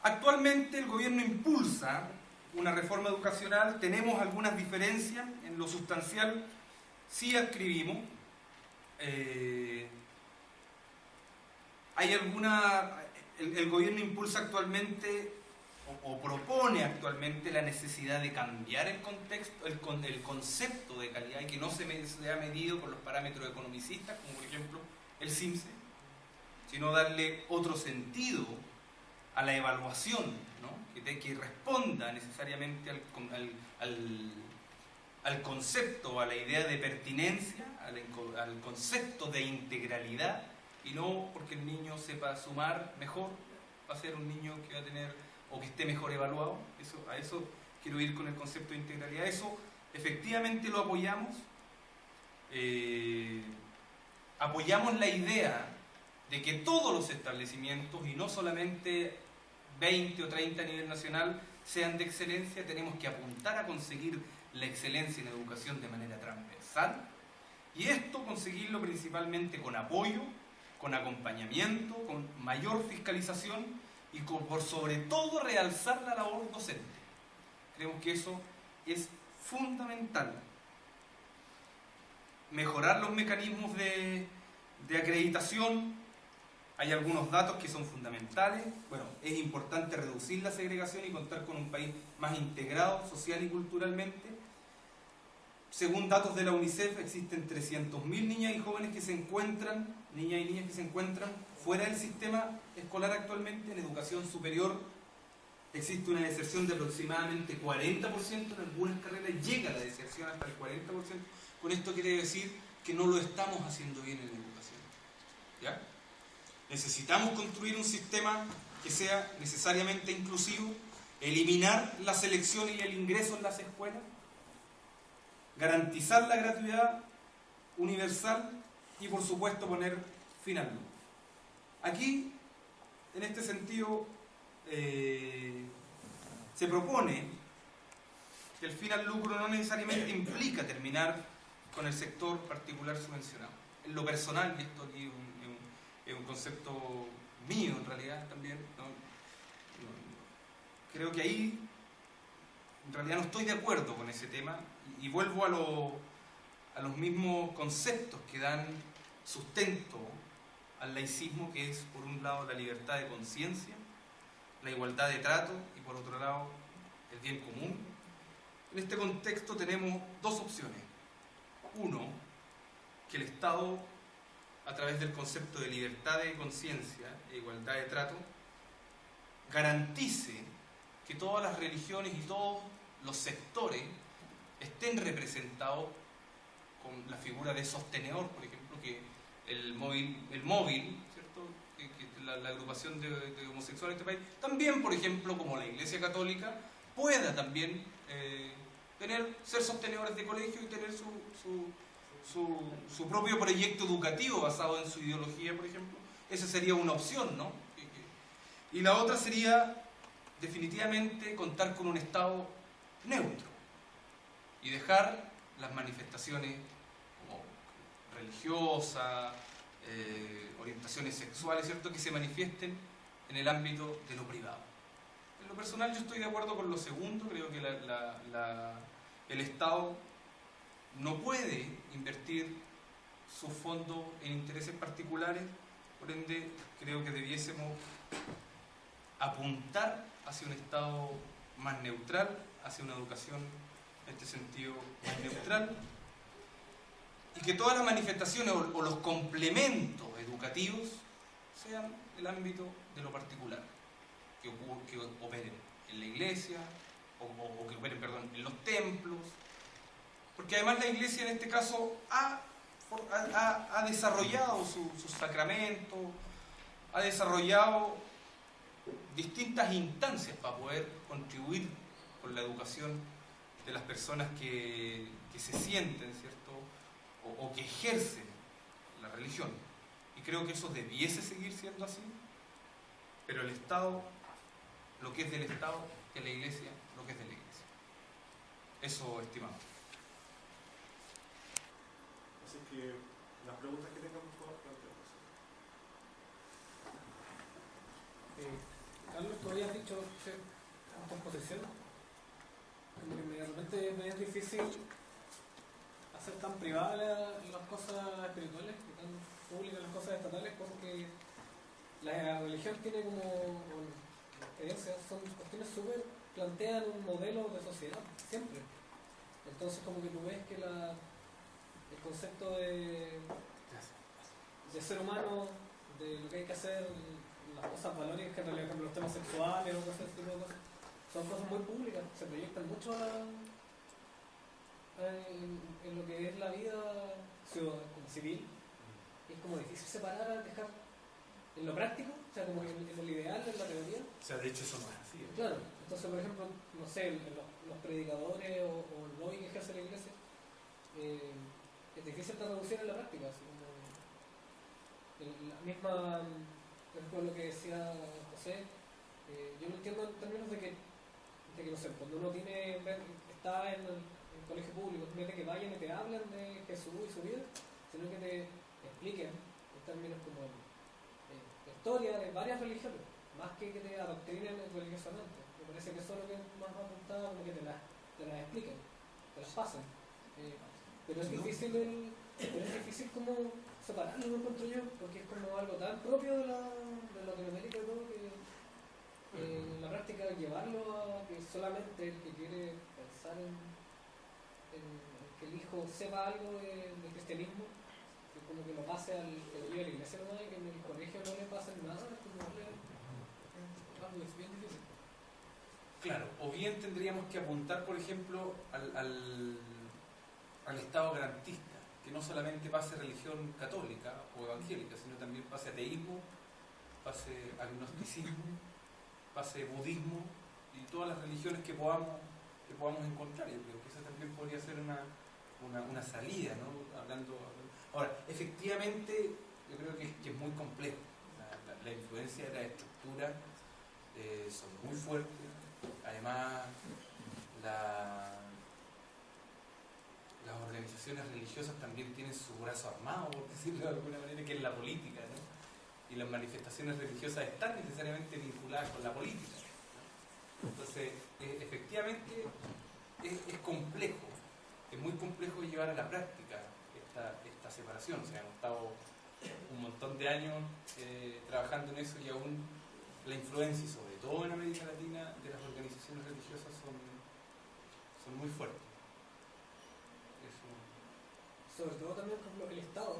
Actualmente el gobierno impulsa una reforma educacional, tenemos algunas diferencias en lo sustancial, sí adscribimos. El gobierno impulsa actualmente o propone actualmente la necesidad de cambiar el contexto, el concepto de calidad, y que no se ha medido por los parámetros economicistas, como por ejemplo el CIMSE, sino darle otro sentido a la evaluación, ¿no? que responda necesariamente al concepto, a la idea de pertinencia, al concepto de integralidad, y no porque el niño sepa sumar mejor, va a ser un niño que va a tener, o que esté mejor evaluado. A eso quiero ir con el concepto de integralidad. Eso efectivamente lo apoyamos. Apoyamos la idea de que todos los establecimientos, y no solamente 20 o 30 a nivel nacional, sean de excelencia. Tenemos que apuntar a conseguir la excelencia en educación de manera transversal, y esto conseguirlo principalmente con apoyo, con acompañamiento, con mayor fiscalización y por sobre todo realzar la labor docente. Creemos que eso es fundamental. Mejorar los mecanismos de acreditación. Hay algunos datos que son fundamentales. Bueno, es importante reducir la segregación y contar con un país más integrado social y culturalmente. Según datos de la UNICEF, existen 300.000 niñas y jóvenes que se encuentran, niñas y niñas que se encuentran fuera del sistema escolar actualmente. En educación superior existe una deserción de aproximadamente 40%, en algunas carreras llega la deserción hasta el 40%. Con esto quiere decir que no lo estamos haciendo bien en la educación. ¿Ya? Necesitamos construir un sistema que sea necesariamente inclusivo, eliminar la selección y el ingreso en las escuelas, garantizar la gratuidad universal y, por supuesto, poner fin al lucro. Aquí, en este sentido, se propone que el fin al lucro no necesariamente implica terminar con el sector particular subvencionado. En lo personal, y esto aquí es un concepto mío en realidad también, creo que ahí en realidad no estoy de acuerdo con ese tema y vuelvo a los mismos conceptos que dan sustento al laicismo, que es por un lado la libertad de conciencia, la igualdad de trato y por otro lado el bien común. En este contexto tenemos dos opciones. Uno, que el Estado, a través del concepto de libertad de conciencia e igualdad de trato, garantice que todas las religiones y todos los sectores estén representados con la figura de sostenedor, por ejemplo, que el móvil, ¿cierto? Que la agrupación de homosexuales de este país, también, por ejemplo, como la Iglesia Católica, pueda también ser sostenedores de colegio y tener su propio proyecto educativo basado en su ideología, por ejemplo. Esa sería una opción, ¿no? Y la otra sería definitivamente contar con un Estado neutro y dejar las manifestaciones como religiosas, orientaciones sexuales, ¿cierto?, que se manifiesten en el ámbito de lo privado. En lo personal yo estoy de acuerdo con lo segundo. Creo que el Estado no puede invertir sus fondos en intereses particulares, por ende creo que debiésemos apuntar hacia un Estado más neutral, hacia una educación en este sentido más neutral, y que todas las manifestaciones o los complementos educativos sean el ámbito de lo particular, que operen en la iglesia o que operen, perdón, en los templos, porque además la iglesia en este caso ha desarrollado sus sacramentos, ha desarrollado distintas instancias para poder contribuir con la educación de las personas que se sienten, ¿cierto?, o que ejercen la religión. Y creo que eso debiese seguir siendo así, pero el Estado, lo que es del Estado, es la Iglesia, lo que es de la Iglesia. Eso, estimado.
Así que las preguntas que tengan, por favor, plantearlas.
Carlos, tú habías dicho en composición, como que de repente me es difícil hacer tan privadas las cosas espirituales y tan públicas las cosas estatales, porque la religión tiene como, bueno, las creencias son cuestiones súper, plantean un modelo de sociedad, siempre. Entonces como que tú ves que el concepto de ser humano, de lo que hay que hacer, las cosas valóricas que en realidad, como los temas sexuales o cosas, tipo de cosas, son cosas muy públicas, se proyectan mucho en lo que es la vida civil. Y es como difícil separar, dejar en lo práctico, o sea, como en lo ideal, en la teoría.
O sea, de hecho eso no es así.
Claro, entonces por ejemplo, no sé, los predicadores o el lobby que ejerce la iglesia, es difícil traducir en la práctica, así como la misma, por ejemplo, lo que decía José, yo lo entiendo en términos de que no sé, cuando uno está en el colegio público, no es de que vayan y te hablen de Jesús y su vida, sino que te expliquen en términos como historia de varias religiones, más que te adoctrinen religiosamente. Me parece que eso es lo que más va apuntado, como que te las expliquen, te las pasen. Pero es difícil como separarlo, lo encuentro yo, porque es como algo tan propio de Latinoamérica y todo, que en la práctica llevarlo a que solamente el que quiere pensar en que el hijo sepa algo del cristianismo, que como que lo pase al que lo lleve a la iglesia, ¿no? Y que en el colegio no le pasen nada, es como algo es bien difícil.
Claro, o bien tendríamos que apuntar, por ejemplo, al Estado garantista, que no solamente pase religión católica o evangélica, sino también pase ateísmo, pase agnosticismo, pase budismo y todas las religiones que podamos encontrar. Yo creo que esa también podría ser una salida, ¿no? Ahora, efectivamente, yo creo que es muy complejo. La influencia de la estructura son muy fuertes. Hay además las organizaciones religiosas también tienen su brazo armado, por decirlo de alguna manera, que es la política, ¿no? Y las manifestaciones religiosas están necesariamente vinculadas con la política. Entonces, efectivamente, es complejo, es muy complejo llevar a la práctica esta separación. O sea, hemos estado un montón de años trabajando en eso y aún la influencia, y sobre todo en América Latina, de las organizaciones religiosas son muy fuertes.
Sobre todo también, por ejemplo, el Estado.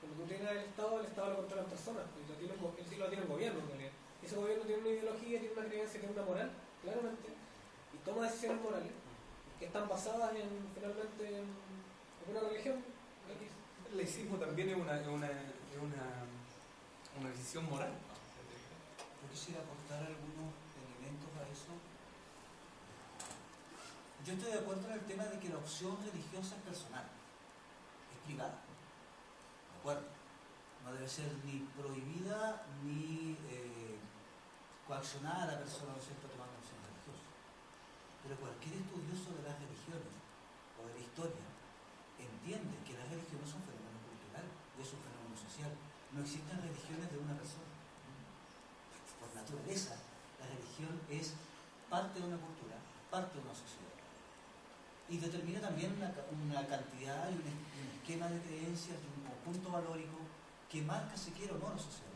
Cuando tú tienes el Estado lo controlan personas, y sí lo tiene el gobierno en realidad. Ese gobierno tiene una ideología, tiene una creencia, tiene una moral, claramente, y toma decisiones morales que están basadas finalmente en una religión.
El laicismo también es una decisión moral.
Yo quisiera aportar algunos elementos a eso. Yo estoy de acuerdo en el tema de que la opción religiosa es personal, es privada. ¿De acuerdo? No debe ser ni prohibida ni coaccionada a la persona, ¿no es cierto?, tomando opción religiosa. Pero cualquier estudioso de las religiones o de la historia entiende que las religiones son un fenómeno cultural y es un fenómeno social. No existen religiones de una persona. Por naturaleza, la religión es parte de una cultura, parte de una sociedad. Y determina también una cantidad y un esquema de creencias y un conjunto valórico que marca si quiere o no la sociedad.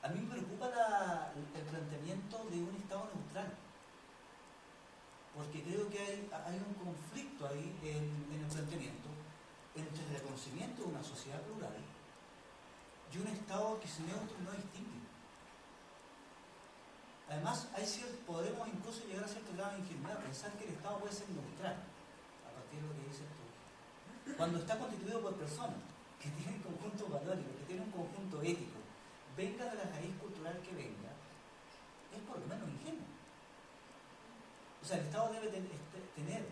A mí me preocupa el planteamiento de un Estado neutral, porque creo que hay un conflicto ahí en el planteamiento entre el reconocimiento de una sociedad plural y un Estado que es neutro y no distingue. Además, podemos incluso llegar a cierto grado de ingenuidad, pensar que el Estado puede ser neutral, a partir de lo que dices tú, cuando está constituido por personas que tienen conjuntos valóricos, que tienen un conjunto ético, venga de la raíz cultural que venga, es por lo menos ingenuo. O sea, el Estado debe tener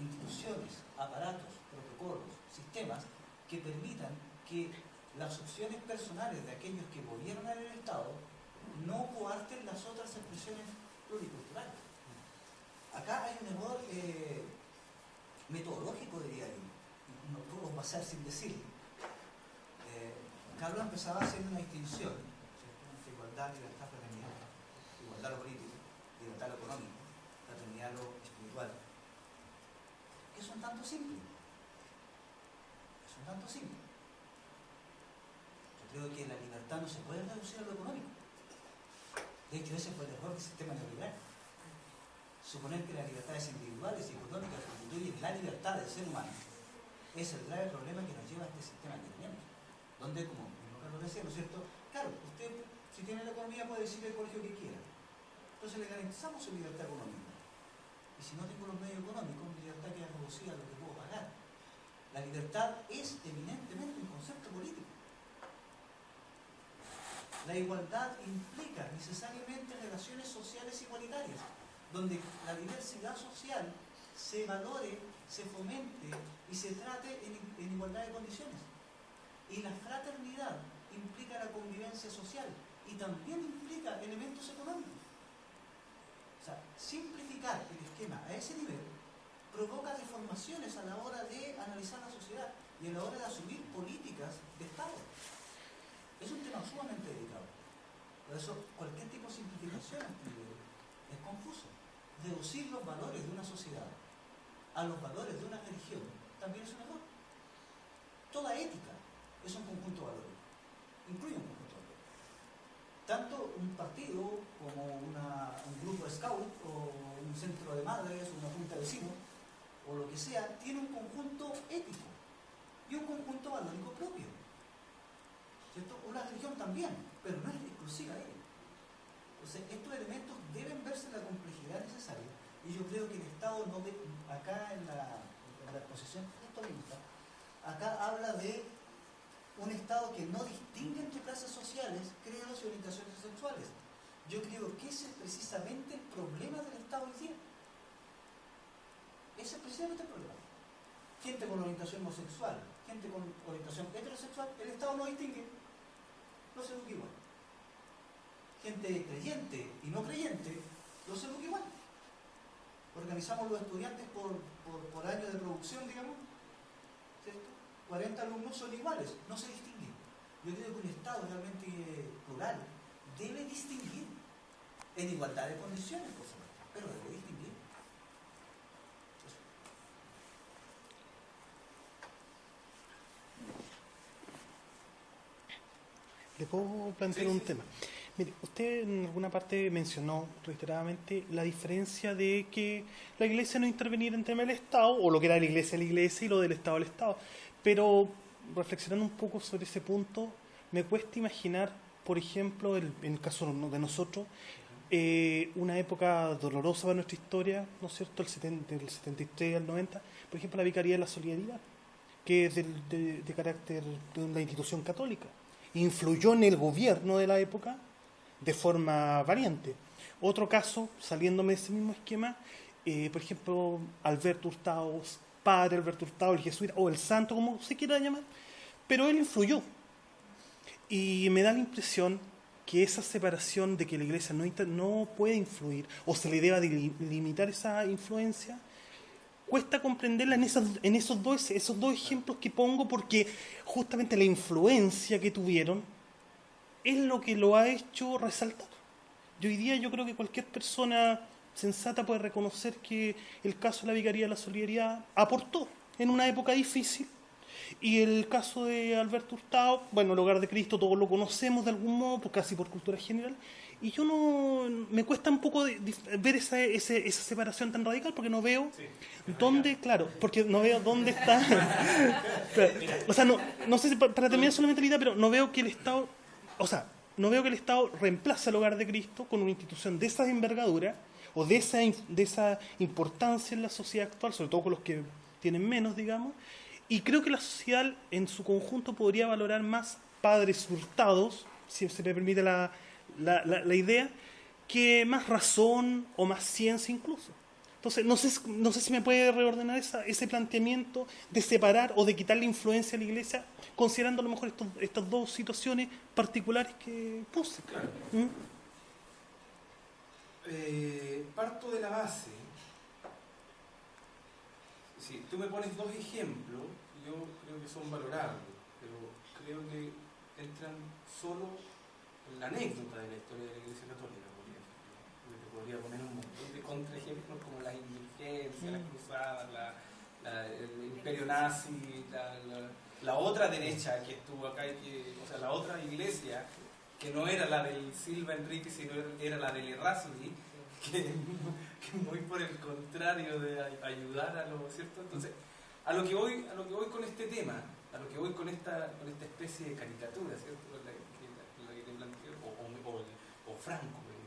instituciones, aparatos, protocolos, sistemas que permitan que las opciones personales de aquellos que gobiernan el Estado no coarten las otras expresiones pluriculturales. Acá hay un error metodológico, diría yo, no puedo pasar sin decirlo. Carlos empezaba haciendo una distinción, ¿cierto?, entre igualdad, libertad, fraternidad, igualdad lo político, libertad lo económico, fraternidad lo espiritual. Que es un tanto simple. Es un tanto simple. Yo creo que la libertad no se puede reducir a lo económico. De hecho, ese fue el error del sistema neoliberal. Suponer que las libertades individuales y económicas constituyen la libertad del ser humano es el grave problema que nos lleva a este sistema que tenemos. Donde, como Carlos decía, ¿no es cierto? Claro, usted, si tiene la economía, puede decir el colegio que quiera. Entonces le garantizamos su libertad económica. Y si no tengo los medios económicos, mi libertad queda reducida a lo que puedo pagar. La libertad es eminentemente un concepto político. La igualdad implica necesariamente relaciones sociales igualitarias, donde la diversidad social se valore, se fomente y se trate en igualdad de condiciones. Y la fraternidad implica la convivencia social y también implica elementos económicos. O sea, simplificar el esquema a ese nivel provoca deformaciones a la hora de analizar la sociedad y a la hora de asumir políticas de Estado. Es un tema sumamente delicado. Por eso, cualquier tipo de simplificación a este nivel es confuso. Reducir los valores de una sociedad a los valores de una religión también es un error. Toda ética es un conjunto valórico, incluye un conjunto valórico. Tanto un partido como un grupo de scout o un centro de madres o una junta de vecinos o lo que sea, tiene un conjunto ético y un conjunto valórico propio. ¿Cierto? Una religión también, pero no es exclusiva de ella. Entonces, estos elementos deben verse en la complejidad necesaria y yo creo que el Estado no ve, acá en la exposición gestionista, acá habla de un Estado que no distingue entre clases sociales, credos y orientaciones sexuales. Yo creo que ese es precisamente el problema del Estado hoy día. Ese es precisamente el problema. Gente con orientación homosexual, gente con orientación heterosexual, el Estado no distingue, no se educa igual. Gente creyente y no creyente, Lo hacemos igual. Organizamos los estudiantes por año de producción, digamos, ¿cierto? 40 alumnos son iguales, no se distinguen. Yo creo que un Estado realmente plural debe distinguir en igualdad de condiciones, por supuesto, pero debe distinguir.
¿Le puedo plantear un tema? Mire, usted en alguna parte mencionó reiteradamente la diferencia de que la Iglesia no intervenir en tema del Estado, o lo que era la Iglesia y lo del Estado al Estado. Pero, reflexionando un poco sobre ese punto, me cuesta imaginar, por ejemplo, en el caso de nosotros, una época dolorosa para nuestra historia, ¿no es cierto?, del 73 al 90, por ejemplo, la Vicaría de la Solidaridad, que es de carácter de una institución católica. Influyó en el gobierno de la época de forma valiente. Otro caso, saliéndome de ese mismo esquema, por ejemplo, Alberto Hurtado, padre Alberto Hurtado, el jesuita, o el santo, como se quiera llamar, pero él influyó. Y me da la impresión que esa separación de que la Iglesia no puede influir, o se le deba limitar esa influencia, cuesta comprenderla en esos dos ejemplos que pongo, porque justamente la influencia que tuvieron es lo que lo ha hecho resaltar. Y hoy día yo creo que cualquier persona sensata puede reconocer que el caso de la Vicaría de la Solidaridad aportó en una época difícil, y el caso de Alberto Hurtado, bueno, el Hogar de Cristo todos lo conocemos de algún modo, pues casi por cultura general, y yo me cuesta un poco ver esa separación tan radical, porque no veo dónde, claro, porque no veo dónde está. Claro, o sea, no sé si para terminar solamente la idea, pero no veo que el Estado, no veo que el Estado reemplace al Hogar de Cristo con una institución de esa envergadura o de esa importancia en la sociedad actual, sobre todo con los que tienen menos, digamos. Y creo que la sociedad en su conjunto podría valorar más padres hurtados, si se me permite la idea, que más razón o más ciencia incluso. Entonces, no sé si me puede reordenar ese planteamiento de separar o de quitar la influencia de la Iglesia, considerando a lo mejor estas dos situaciones particulares que puse.
Claro. Parto de la base. Si tú me pones dos ejemplos, yo creo que son valorables, pero creo que entran solo en la anécdota de la historia de la Iglesia Católica, por ejemplo. Yo te podría poner un montón de contraejemplos como las indulgencias, las cruzadas, el imperio nazi, la otra derecha que estuvo acá, la otra iglesia, que no era la del Silva Enrique, sino era la del Errázuriz, que muy por el contrario de ayudar a lo, ¿cierto? Entonces, a lo que voy con este tema, a lo que voy con esta especie de caricatura, ¿cierto? La que te planteo, o Franco, también.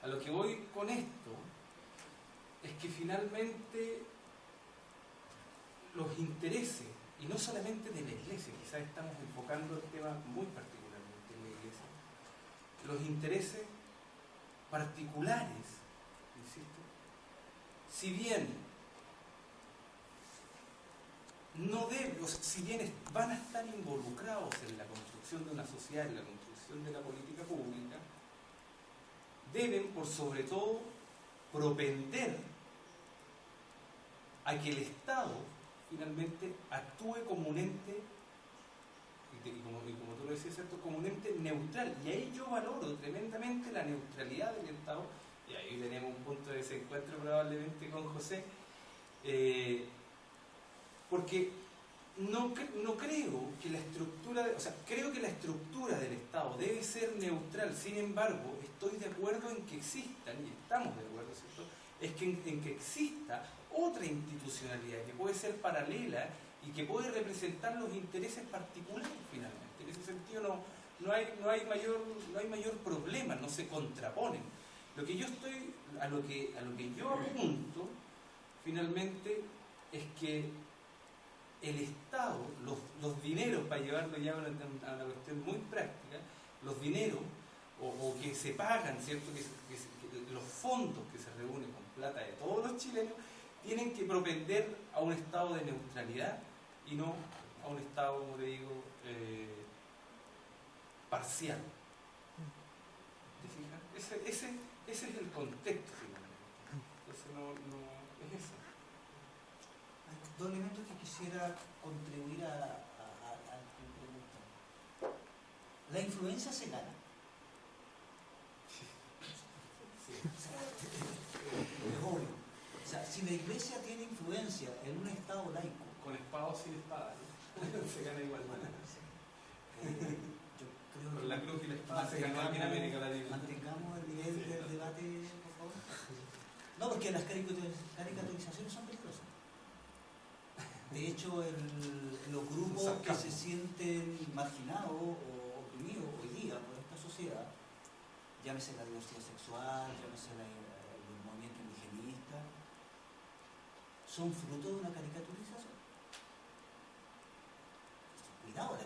A lo que voy con esto es que finalmente los intereses, y no solamente de la Iglesia, quizás estamos enfocando el tema muy particularmente en la Iglesia, los intereses particulares, insisto, si bien van a estar involucrados en la construcción de una sociedad, en la construcción de la política pública, deben por sobre todo propender a que el Estado finalmente actúe como un ente, y como tú lo decías, ¿cierto?, como un ente neutral. Y ahí yo valoro tremendamente la neutralidad del Estado, y ahí tenemos un punto de desencuentro probablemente con José, porque no creo que la estructura, creo que la estructura del Estado debe ser neutral. Sin embargo, estoy de acuerdo en que existan, y estamos de acuerdo, ¿cierto?, en que exista otra institucionalidad que puede ser paralela y que puede representar los intereses particulares finalmente. En ese sentido no hay mayor problema, no se contraponen. A lo que yo apunto finalmente es que el Estado, los dineros, para llevarlo ya a una cuestión muy práctica, los dineros o que se pagan, ¿cierto?, que los fondos que se reúnen con plata de todos los chilenos, tienen que propender a un estado de neutralidad y no a un estado, como te digo, parcial. Ese es el contexto, finalmente. Entonces no es eso.
Hay dos elementos que quisiera contribuir a tu pregunta. La influencia se gana. Es obvio. O sea, si la iglesia tiene influencia en un estado laico,
Con espada o sin espada, ¿no? Se gana igual.
yo creo
Con
que
la cruz y la espada se ganó aquí en América Latina.
mantengamos el nivel del debate, por favor. No, porque las caricaturizaciones son peligrosas. De hecho, los grupos que se sienten marginados o oprimidos hoy día por esta sociedad, llámese la diversidad sexual, llámese el movimiento indigenista, son fruto de una caricaturización. Cuidado, la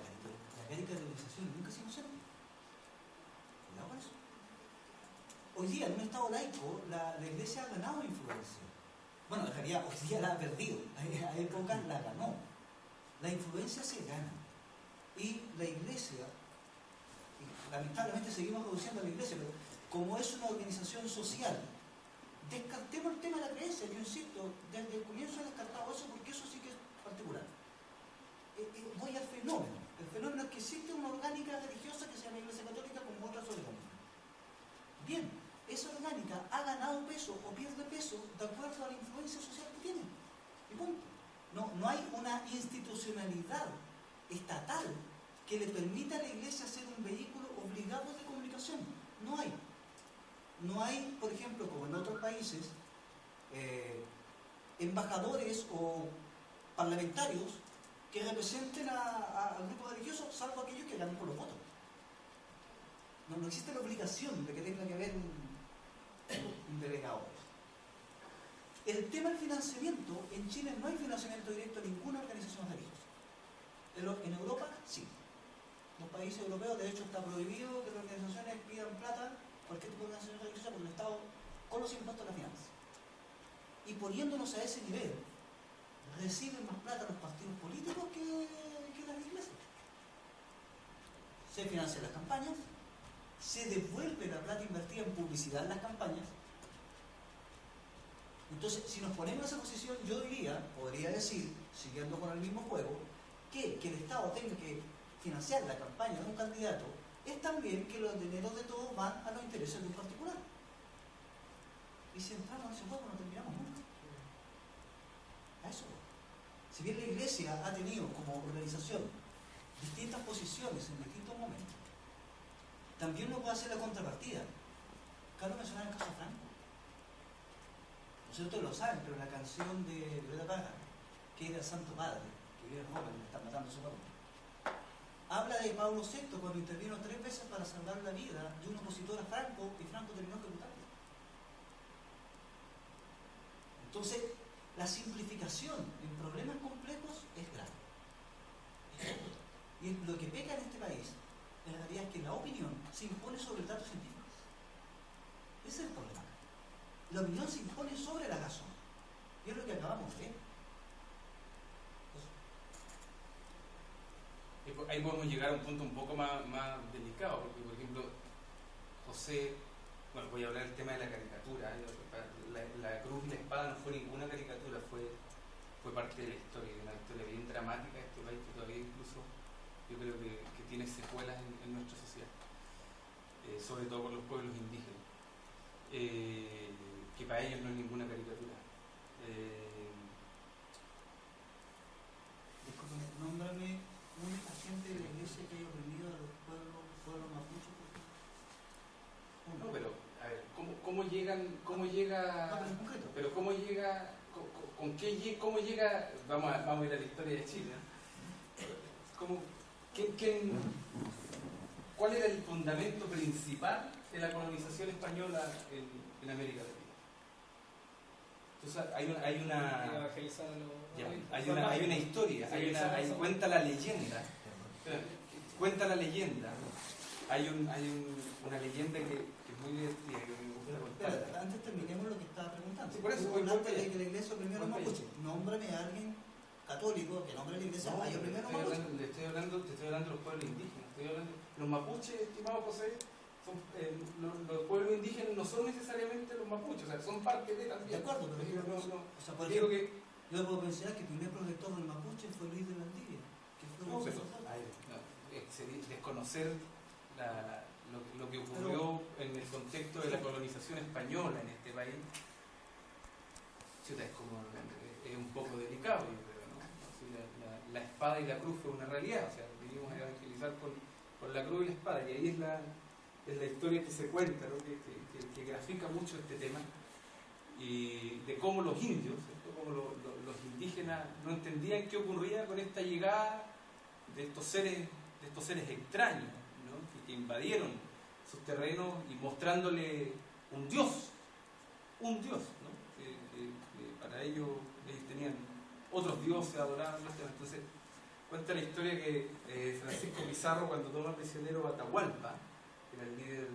caricaturización nunca se inocente. Cuidado con eso. Hoy día, en un estado laico, la iglesia ha ganado influencia. Bueno, en realidad, hoy día la ha perdido. A épocas la ganó. La influencia se gana. Y la iglesia, y lamentablemente seguimos reduciendo a la iglesia, pero como es una organización social, descartemos el tema de la creencia. Yo insisto, desde el comienzo he descartado eso porque eso sí que es particular. Voy al fenómeno. El fenómeno es que existe una orgánica religiosa que se llama Iglesia Católica como otras orgánicas. Bien, esa orgánica ha ganado peso o pierde peso de acuerdo a la influencia social que tiene. Y punto. No hay una institucionalidad estatal que le permita a la iglesia ser un vehículo obligado de comunicación. No hay. No hay, por ejemplo, como en otros países, embajadores o parlamentarios que representen al grupo religioso, salvo aquellos que ganan por los votos. No existe la obligación de que tenga que haber un delegado. El tema del financiamiento, en Chile no hay financiamiento directo a ninguna organización religiosa. En Europa, sí. En los países europeos, de hecho, está prohibido que las organizaciones pidan plata, cualquier tipo de organización religiosa, porque el Estado, con los impuestos, la financia. Y poniéndonos a ese nivel, reciben más plata los partidos políticos que las iglesias. Se financian las campañas, se devuelve la plata invertida en publicidad en las campañas. Entonces, si nos ponemos en esa posición, yo podría decir, siguiendo con el mismo juego, que el Estado tenga que financiar la campaña de un candidato es también que los dineros de todos van a los intereses de un particular. Y si entramos en ese juego no terminamos nunca. A eso. Si bien la Iglesia ha tenido como organización distintas posiciones en distintos momentos, también uno puede hacer la contrapartida. Carlos mencionaba el caso Franco. No sé si ustedes lo saben, pero la canción de Violeta Parra, que era el Santo Padre, que vive en Roma, que le está matando a su padre, habla de Pablo VI cuando intervino 3 veces para salvar la vida de un opositor a Franco y Franco terminó ejecutando. Entonces, la simplificación en problemas complejos es grave. Y lo que peca en este país, en realidad, es que la opinión se impone sobre el dato científico. Ese es el problema. La opinión se impone sobre la razón. Y es lo que acabamos de ver.
Ahí podemos llegar a un punto un poco más delicado, porque, por ejemplo, José, bueno, voy a hablar del tema de la caricatura. La cruz y la espada no fue ninguna caricatura, fue parte de la historia, de una historia bien dramática de este país que todavía incluso yo creo que tiene secuelas en nuestra sociedad, sobre todo por los pueblos indígenas, que para ellos no es ninguna caricatura.
Discúlpame, nómbrame un agente de la iglesia que haya oprimido a los pueblos mapuches.
No, pero, a ver, ¿cómo llega,
No, pero en concreto.
pero cómo llega, cómo llega, vamos a ir a la historia de Chile, ¿no? ¿Cuál era el fundamento principal de la colonización española en América Latina? Entonces, hay una historia, cuenta la leyenda, hay una leyenda que es muy divertida, que me gusta contar.
Espera, antes terminemos lo que estaba preguntando.
Sí, por eso,
Tú hablaste
voy
de que la iglesia oprimió a los mapuches. Nómbrame a alguien católico que nombre a la iglesia
No,
haya oprimido a los mapuches.
te estoy hablando de los pueblos indígenas. Los mapuches, estimado José, son los pueblos indígenas no son necesariamente los mapuches, o sea, son parte de también.
De acuerdo, pero yo
no,
o sea, por
digo
ejemplo,
que
yo puedo pensar que el primer protector del mapuche fue Luis de Valdivia, que fue
No,
un
pero-
sacerdote.
desconocer lo que ocurrió en el contexto de la colonización española en este país, chuta, es un poco delicado, yo creo, ¿no? Así, la espada y la cruz fue una realidad, o sea, vinimos a evangelizar con la cruz y la espada, y ahí es la historia que se cuenta, ¿no? que grafica mucho este tema, y de cómo los indios, ¿cierto? Cómo los indígenas no entendían qué ocurría con esta llegada de estos seres extraños, ¿no? que invadieron sus terrenos y mostrándole un Dios, ¿no? que para ellos tenían otros dioses adorados. Entonces cuenta la historia que Francisco Pizarro, cuando toma prisionero a Atahualpa, que era el líder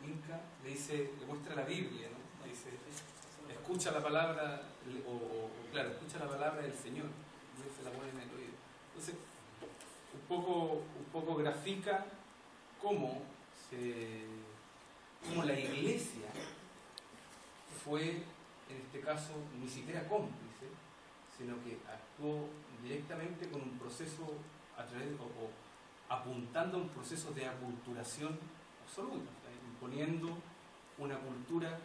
inca, le muestra la Biblia, ¿no? Le dice, escucha la palabra, escucha la palabra del Señor, y se la pone en el oído. Entonces, un poco grafica cómo la iglesia fue, en este caso, ni siquiera cómplice, sino que actuó directamente con un proceso apuntando a un proceso de aculturación absoluta, imponiendo una cultura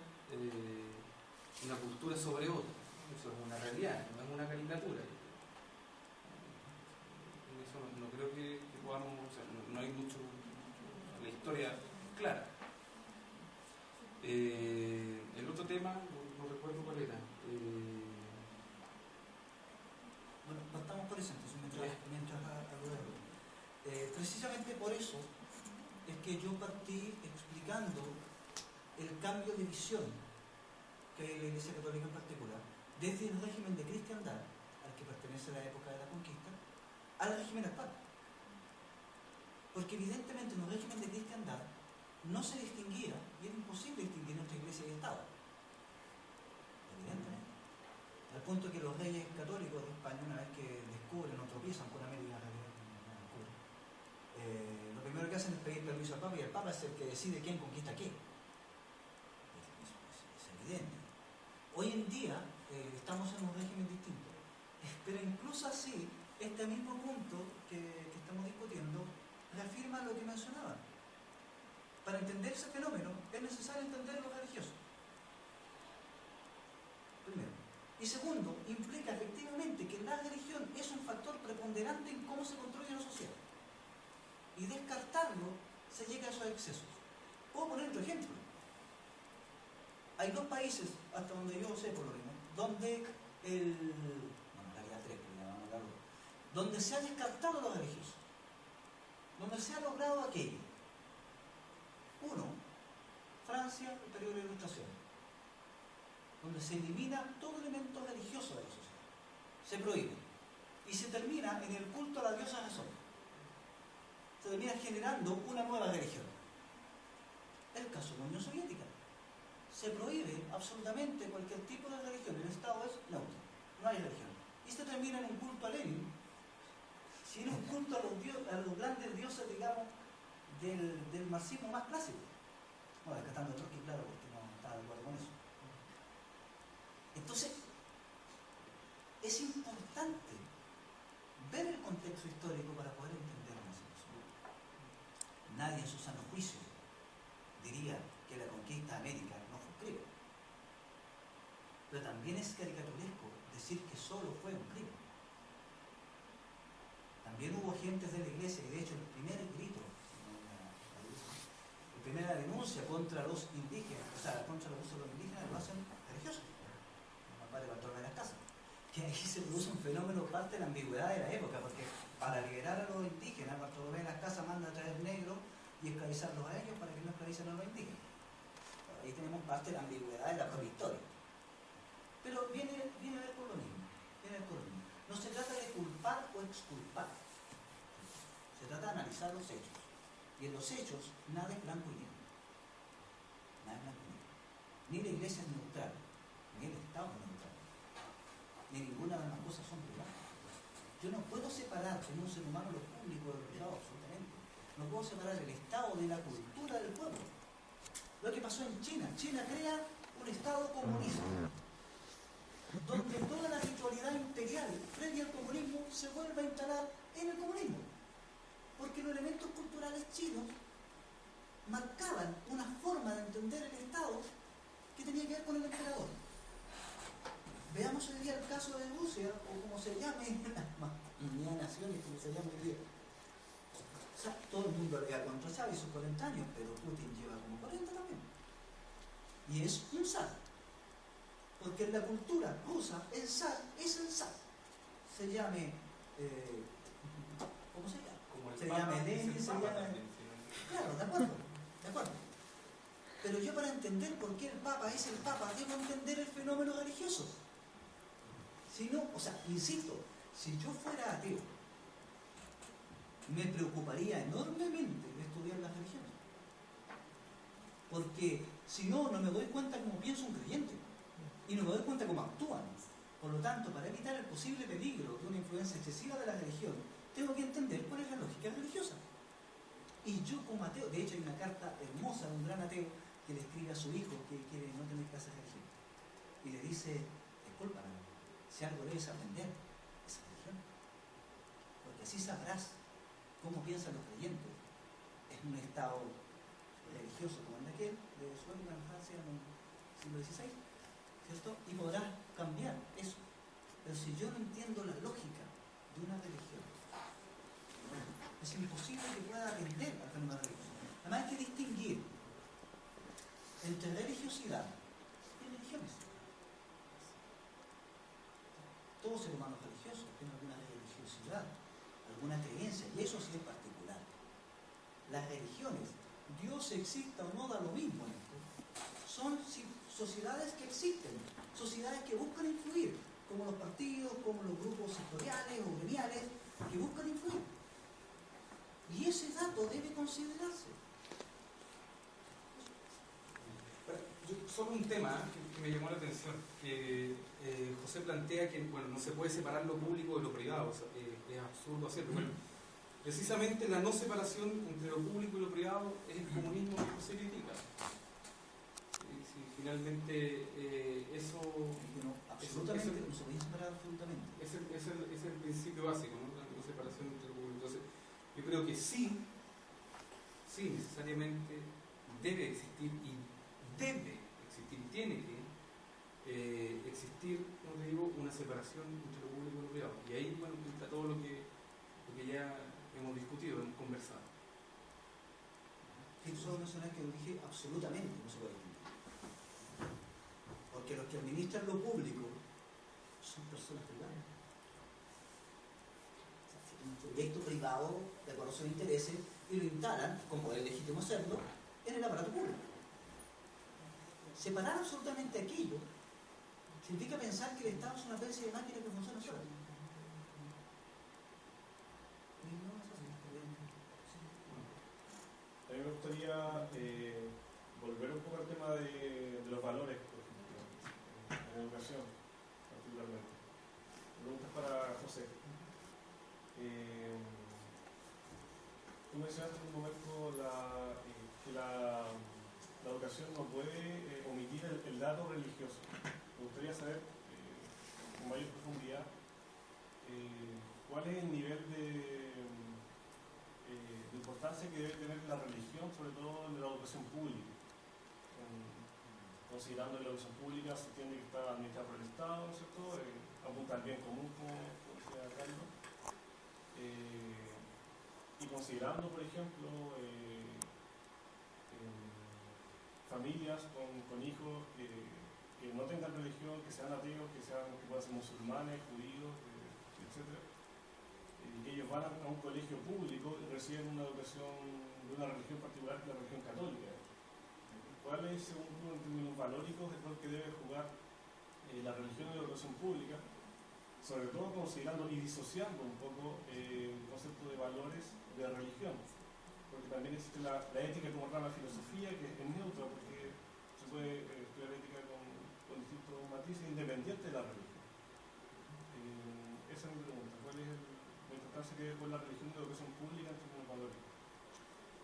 sobre otra. Eso es una realidad, no es una caricatura. En eso no creo que podamos, o sea, no hay mucho, la historia clara. El otro tema, no recuerdo cuál era.
Bueno, partamos por eso, entonces, mientras algo. Precisamente por eso es que yo partí explicando el cambio de visión que hay en la Iglesia Católica en particular, desde el régimen de cristiandad, al que pertenece la época de la conquista, al régimen actual. Porque evidentemente en un régimen de cristiandad no se distinguía, y era imposible distinguir entre iglesia y Estado. Evidentemente. Al punto que los reyes católicos de España, una vez que descubren o tropiezan con América, lo primero que hacen es pedir permiso al Papa, y el Papa es el que decide quién conquista qué. Es evidente. Hoy en día estamos en un régimen distinto, pero incluso así, este mismo punto que estamos discutiendo reafirma lo que mencionaba. Para entender ese fenómeno es necesario entender lo religioso. Primero. Y segundo, implica efectivamente que la religión es un factor preponderante en cómo se construye la sociedad. Y descartarlo se llega a esos excesos. Puedo poner otro ejemplo. Hay dos países, hasta donde yo sé por lo menos, donde donde se ha descartado lo religioso, donde se ha logrado aquello. Uno, Francia, el periodo de la Ilustración, donde se elimina todo elemento religioso de la sociedad, se prohíbe, y se termina en el culto a la diosa Razón. Se termina generando una nueva religión. El caso de la Unión Soviética. Se prohíbe absolutamente cualquier tipo de religión. El Estado es neutro. No hay religión. Y se termina en un culto a Lenin, sino un culto a los grandes dioses, digamos, del marxismo más clásico. No, descartando a Trotsky, claro, porque no estaba de acuerdo con eso. Entonces, es importante ver el contexto histórico para poder entender una situación. Nadie en su sano juicio diría que la conquista de América no fue un crimen. Pero también es caricaturesco decir que solo fue un crimen. También hubo agentes de la iglesia, y de hecho el primer grito, la primera denuncia contra los indígenas, o sea, contra el abuso de los indígenas, lo hacen religiosos. El padre Bartolomé de las Casas. Que ahí se produce un fenómeno parte de la ambigüedad de la época, porque para liberar a los indígenas, Bartolomé de las Casas manda a traer negros y esclavizarlos a ellos para que no esclavicen a los indígenas. Ahí tenemos parte de la ambigüedad de la propia historia. Pero viene a ver por lo mismo. No se trata de culpar o exculpar. Se trata de analizar los hechos. Y en los hechos, nada es blanco y negro. Nada es blanco y negro. Ni la iglesia es neutral, ni el Estado es neutral. Ni ninguna de las cosas son privadas. Yo no puedo separar como un ser humano lo público de lo privado, absolutamente. No puedo separar el Estado de la cultura del pueblo. lo que pasó en China. China crea un Estado comunista, donde toda la ritualidad imperial previa al comunismo se vuelve a instalar en el comunismo, porque los elementos culturales chinos marcaban una forma de entender el Estado que tenía que ver con el emperador. Veamos hoy día el caso de Rusia, o como se llame, las naciones, como se llama hoy día. O sea, todo el mundo alega contra Chávez sus 40 años, pero Putin lleva como 40 también. Y es un zar. Porque en la cultura rusa, el zar es el zar. Se llame, ¿cómo se llama?
Como el
Se
Papa,
llama Lenin,
es el
se
Papa
llama...
también, ¿sí?
Claro, de acuerdo, de acuerdo. Pero yo para entender por qué el Papa es el Papa, debo entender el fenómeno religioso. Si no, o sea, insisto, si yo fuera ateo, me preocuparía enormemente de estudiar las religiones. Porque si no, no me doy cuenta cómo piensa un creyente. Y no me doy cuenta cómo actúan. Por lo tanto, para evitar el posible peligro de una influencia excesiva de la religión, tengo que entender cuál es la lógica religiosa. Y yo como ateo, de hecho hay una carta hermosa de un gran ateo que le escribe a su hijo que quiere no tener clases de religión. Y le dice, discúlpame, si algo debes aprender, es religión. Porque así sabrás cómo piensan los creyentes en un estado religioso como el de aquel, de Suecia, en Francia, en el siglo XVI, ¿cierto? Y podrás cambiar eso. Pero si yo no entiendo la lógica de una religión, es imposible que pueda atender al fenómeno religioso. Además hay que distinguir entre religiosidad y religiones. Todo ser humano es religioso, tiene alguna religiosidad, alguna creencia, y eso sí es particular. Las religiones, Dios exista o no, da lo mismo en esto, son sociedades que existen, sociedades que buscan influir, como los partidos, como los grupos sectoriales o gremiales, que buscan influir. Y ese dato debe considerarse.
Solo un tema que me llamó la atención, que José plantea que bueno, no se puede separar lo público de lo privado, o sea, es absurdo hacerlo. Bueno, precisamente la no separación entre lo público y lo privado es el comunismo que José critica. Si finalmente eso...
No, absolutamente, no se puede separar absolutamente.
Es el principio básico, ¿no? La separación entre lo público. Entonces, yo creo que sí necesariamente debe existir y tiene que existir, como te digo, una separación entre lo público y lo privado. Y ahí, bueno, está todo lo que ya hemos discutido, hemos conversado.
Y solo mencionar que lo dije absolutamente, no se puede distinguir. Porque los que administran lo público son personas privadas. O sea, si un proyecto privado, de acuerdo a sus intereses, y lo instalan, como es legítimo hacerlo, en el aparato público. Separar absolutamente aquello significa pensar que el Estado es una especie de máquina que funciona sola. Y no es así.
A mí me gustaría volver un poco al tema de los valores, por ejemplo, en educación, particularmente. Preguntas para José. Tú mencionaste en un momento que la educación no puede omitir el dato religioso. Me gustaría saber con mayor profundidad cuál es el nivel de importancia que debe tener la religión, sobre todo en la educación pública. Considerando que la educación pública se tiene que estar administrada por el Estado, ¿no es cierto? Apunta al bien común, como decía Carlos. Y considerando, por ejemplo, familias con hijos que no tengan religión, que sean ateos, que puedan ser musulmanes, judíos, etc. Y que ellos van a un colegio público y reciben una educación de una religión particular, que es la religión católica. ¿Cuál es, según tú, en términos valóricos, el rol que debe jugar la religión en la educación pública? Sobre todo considerando y disociando un poco el concepto de valores de religión. Porque también existe la ética como rama filosofía, que es neutra, porque se puede estudiar ética con distintos matices independientes de la religión. Esa es mi pregunta. ¿Cuál es la importancia que debe con la religión de la educación pública en términos valóricos?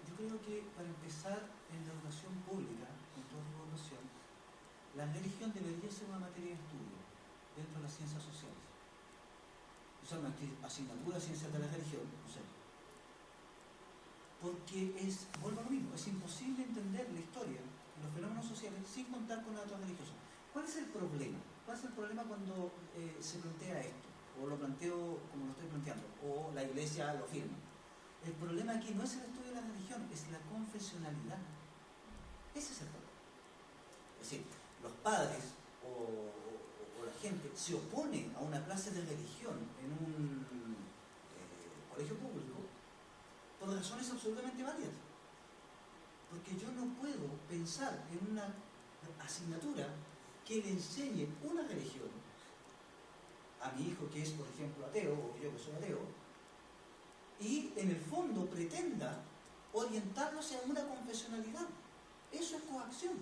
Yo creo que para empezar en la educación pública, la religión debería ser una materia de estudio dentro de las ciencias sociales. O sea, una asignatura de ciencias de la religión, no sé. Porque vuelvo a lo mismo, es imposible entender la historia, los fenómenos sociales, sin contar con datos religiosos. ¿Cuál es el problema? ¿Cuál es el problema cuando se plantea esto? O lo planteo como lo estoy planteando, o la iglesia lo afirma. El problema aquí no es el estudio de la religión, es la confesionalidad. Ese es el problema. Es decir, los padres o la gente se opone a una clase de religión en un colegio público por razones absolutamente válidas. Porque yo no puedo pensar en una asignatura que le enseñe una religión a mi hijo que es, por ejemplo, ateo, o yo que soy ateo, y en el fondo pretenda orientarlo hacia una confesionalidad. Eso es coacción.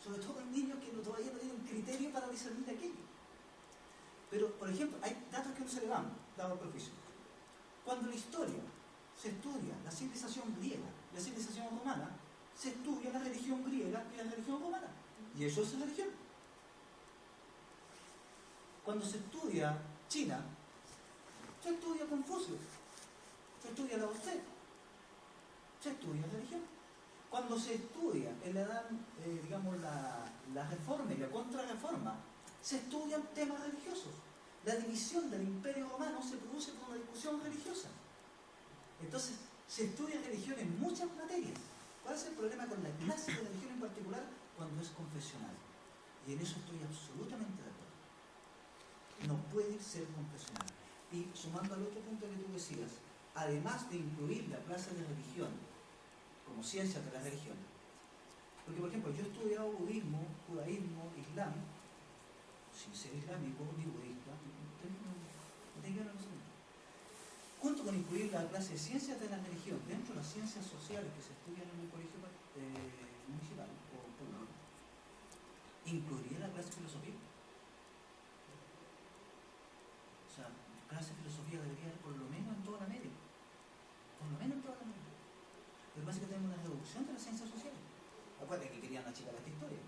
Sobre todo en niños que todavía no tienen criterio para discernir aquello. Pero, por ejemplo, hay datos que no se le dan, dado el prejuicio. Cuando la historia se estudia la civilización griega, la civilización romana, se estudia la religión griega y la religión romana. Y eso es religión. Cuando se estudia China, se estudia Confucio, se estudia Lao Tse, se estudia religión. Cuando se estudia en la edad, digamos, la reforma y la contrarreforma, se estudian temas religiosos. La división del Imperio Romano se produce por una discusión religiosa. Entonces, se estudia religión en muchas materias. ¿Cuál es el problema con la clase de religión en particular? Cuando es confesional. Y en eso estoy absolutamente de acuerdo. No puede ser confesional. Y sumando al otro punto que tú decías, además de incluir la clase de religión como ciencia de la religión, porque por ejemplo yo he estudiado budismo, judaísmo, islam, sin ser islámico ni budista, junto con incluir la clase de ciencias de la religión dentro de las ciencias sociales que se estudian en el colegio municipal o público, incluiría la clase de filosofía. O sea, clase de filosofía debería haber por lo menos en toda la media. Por lo menos en toda la media. Lo que pasa es que tenemos una reducción de las ciencias sociales. Acuérdate que querían achicar esta historia.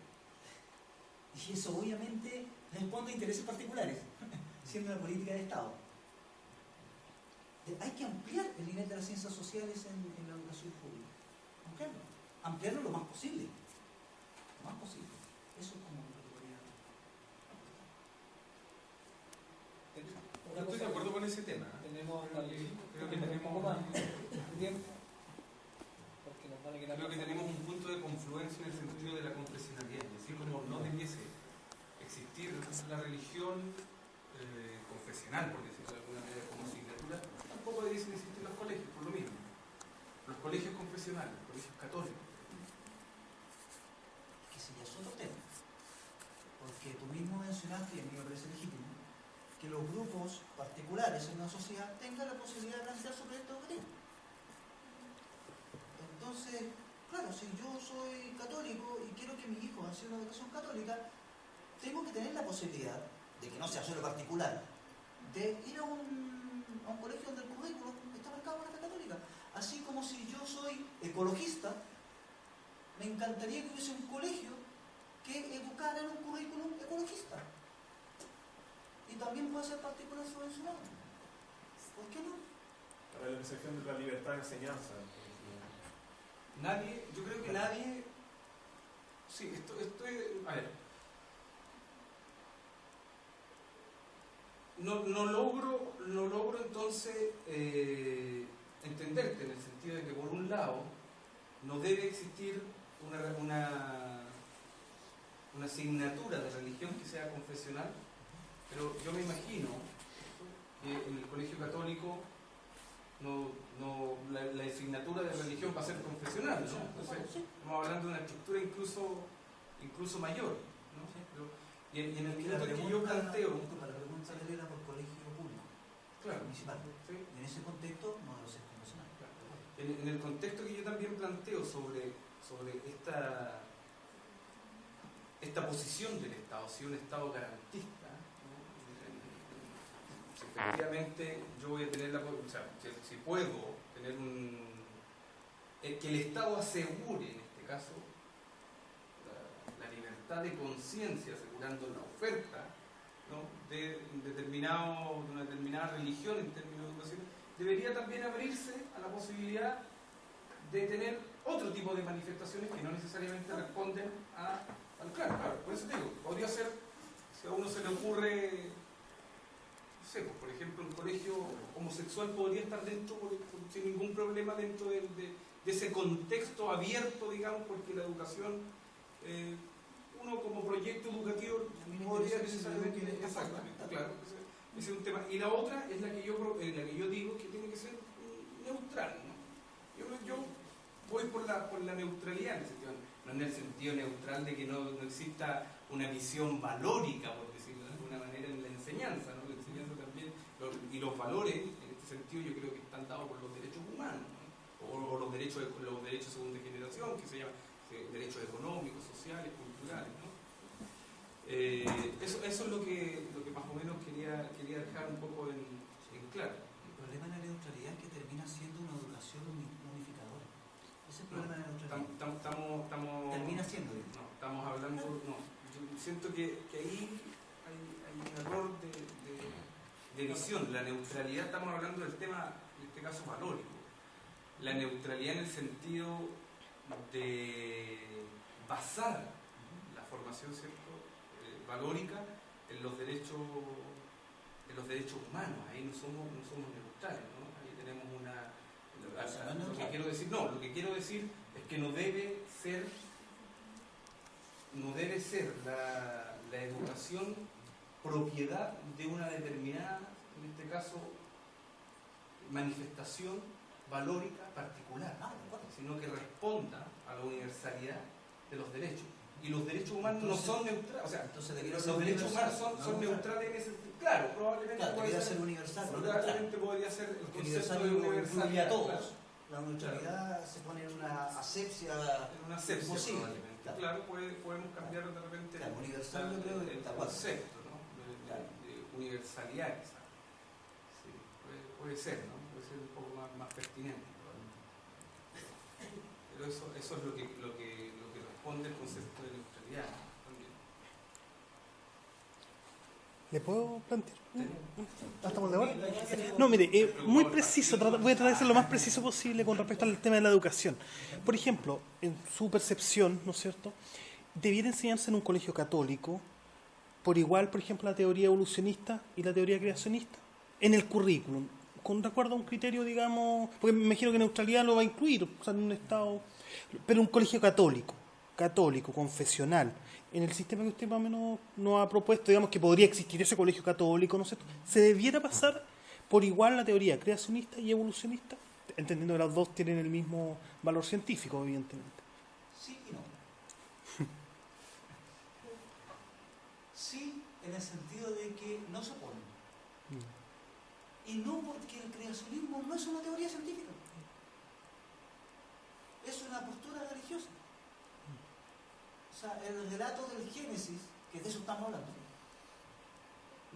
Y eso obviamente responde a intereses particulares, siendo una política de Estado. Hay que ampliar el nivel de las ciencias sociales en la educación pública. Ampliarlo. Ampliarlo lo más posible. Lo más posible. Eso es como lo que podría aportar.
Yo estoy de acuerdo con ese tema.
Tenemos
Creo que
un poco más
tenemos,
de tiempo. Porque nos van a quedar
creo que tenemos un punto de confluencia en el sentido de la confesionalidad. Así como no debiese existir la religión confesional, por decirlo de alguna manera, como asignatura, tampoco debiesen existir los colegios, por lo mismo. Los colegios confesionales, los colegios católicos.
Que ese ya es otro tema. Porque tú mismo mencionaste, y a mí me parece legítimo, que los grupos particulares en una sociedad tengan la posibilidad de plantear su proyecto educativo. Entonces, claro, si yo soy católico y quiero que mi hijo haga una educación católica, tengo que tener la posibilidad, de que no sea solo particular, de ir a un colegio donde el currículum está marcado por la fe católica. Así como si yo soy ecologista, me encantaría que hubiese un colegio que educara en un currículum ecologista. Y también puede ser particular subvencionado. ¿Por qué no?
Para la percepción de la libertad de enseñanza.
Nadie, yo creo que nadie. Sí, a ver. No logro entonces entenderte en el sentido de que por un lado no debe existir una asignatura de religión que sea confesional, pero yo me imagino que en el colegio católico la asignatura de religión va a ser confesional, ¿no? Entonces estamos hablando de una estructura incluso mayor, ¿no? Y en el minuto en que yo planteo...
La pregunta le era por colegio público,
Claro,
municipal.
sí.
Y en ese contexto no debe ser confesional.
En el contexto que yo también planteo sobre esta posición del Estado, si un Estado garantista, ¿no? Si efectivamente yo voy a tener si puedo tener que el Estado asegure en este caso la libertad libertad de conciencia, asegurando la oferta, ¿no?, de una determinada religión en términos de educación, debería también abrirse a la posibilidad de tener otro tipo de manifestaciones que no necesariamente responden al claro, por eso te digo, podría ser, si a uno se le ocurre, no sé, pues, por ejemplo, un colegio homosexual podría estar dentro, sin ningún problema, dentro de ese contexto abierto, digamos, porque la educación, uno como proyecto educativo podría necesariamente, exactamente, claro, ese es un tema. Y la otra es la que yo digo que tiene que ser neutral, ¿no? Yo voy por la neutralidad en ese sentido, no en el sentido neutral de que no exista una visión valórica, por decirlo de alguna manera, en la enseñanza, ¿no? La enseñanza también, y los valores, en este sentido, yo creo que están dados por los derechos humanos, ¿no? O los derechos de segunda generación, que se llaman derechos económicos, sociales, culturales, ¿no? Eso es lo que más o menos quería dejar un poco en claro.
El problema de la neutralidad es que termina siendo una educación unificadora. Ese es el problema de la neutralidad. Termina siendo.
No, estamos hablando. No, yo siento que ahí hay un error de visión. La neutralidad, estamos hablando del tema, en este caso, valórico. La neutralidad en el sentido de basar la formación, ¿cierto?, valórica en los derechos humanos. Ahí no somos neutrales, ¿no? Ahí tenemos lo que quiero decir es que no debe ser la educación propiedad de una determinada, en este caso, manifestación valórica particular, sino que responda a la universalidad de los derechos. Y los derechos humanos no son neutrales, o sea, los derechos humanos son neutrales en ese sentido. Claro, probablemente
podría ser universal.
Probablemente podría ser el concepto de
universalidad
universalidad
a todos.
Claro.
La neutralidad se pone en una asepsia.
En una asepsia,
imposible.
probablemente. Claro, podemos cambiar de repente
universal, yo creo que
el
está cual.
concepto, ¿no? de universalidad, quizás. Sí, puede ser, ¿no? Puede ser un poco más pertinente, probablemente. Pero eso es lo que responde el concepto de neutralidad, ¿no? También.
¿Le puedo plantear? ¿Estamos de hora? No, mire, muy preciso, voy a tratar de ser lo más preciso posible con respecto al tema de la educación. Por ejemplo, en su percepción, ¿no es cierto?, debiera enseñarse en un colegio católico por igual, por ejemplo, la teoría evolucionista y la teoría creacionista en el currículum, con de acuerdo a un criterio, digamos, porque me imagino que neutralidad lo va a incluir, o sea, en un estado, pero un colegio católico, confesional, en el sistema que usted más o menos nos ha propuesto, digamos que podría existir ese colegio católico, ¿no es cierto?, se debiera pasar por igual la teoría creacionista y evolucionista, entendiendo que las dos tienen el mismo valor científico, evidentemente.
Sí y no. Sí, en el sentido de que no se oponen. Y no porque el creacionismo no es una teoría científica. Es una postura religiosa. O sea, el relato del Génesis, que de eso estamos hablando,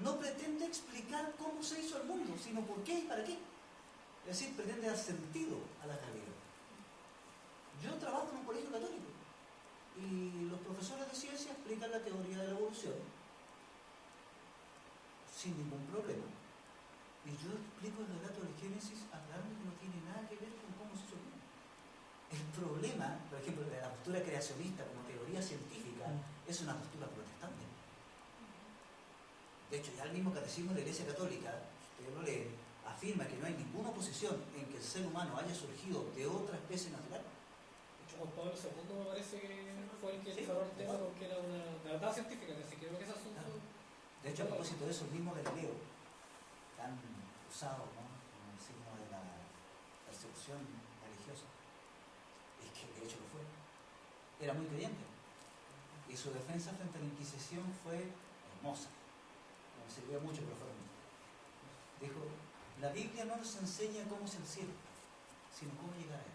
no pretende explicar cómo se hizo el mundo, sino por qué y para qué. Es decir, pretende dar sentido a la realidad. Yo trabajo en un colegio católico y los profesores de ciencia explican la teoría de la evolución sin ningún problema. Y yo explico el relato del Génesis aclarando que no tiene nada que ver con cómo se hizo el mundo. El problema, por ejemplo, de la postura creacionista como teoría científica es una postura protestante. De hecho, ya el mismo catecismo de la Iglesia Católica, si ustedes lo leen, afirma que no hay ninguna oposición en que el ser humano haya surgido de otra especie natural.
De hecho, Juan Pablo II me parece que fue el que desarrolló el tema porque era una verdad científica, así que creo que ese asunto...
De hecho, a propósito de eso, el mismo Galileo, tan usado, ¿no?, como el signo de la persecución religiosa, es que de hecho lo fue, era muy creyente y su defensa frente a la Inquisición fue hermosa, me sirvió mucho, pero fue hermosa. Dijo, la Biblia no nos enseña cómo es el cielo, sino cómo llegar a él.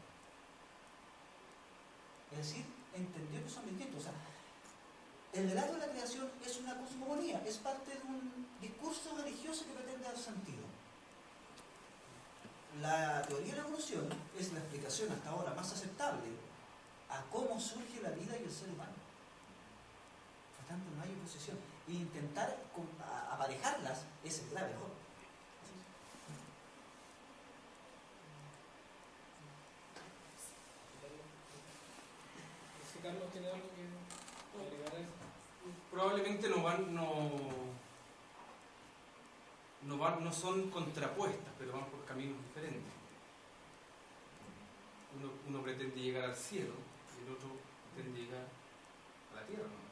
Es decir, entendió que son distintos. O sea, el relato de la creación es una cosmogonía, es parte de un discurso religioso que pretende dar sentido. La teoría de la evolución es la explicación hasta ahora más aceptable a cómo surge la vida y el ser humano. e intentar aparejarlas es el grave error.
Si Carlos tiene algo que agregar a eso.
Probablemente no son contrapuestas, pero van por caminos diferentes. Uno pretende llegar al cielo y el otro pretende llegar a la tierra, ¿no?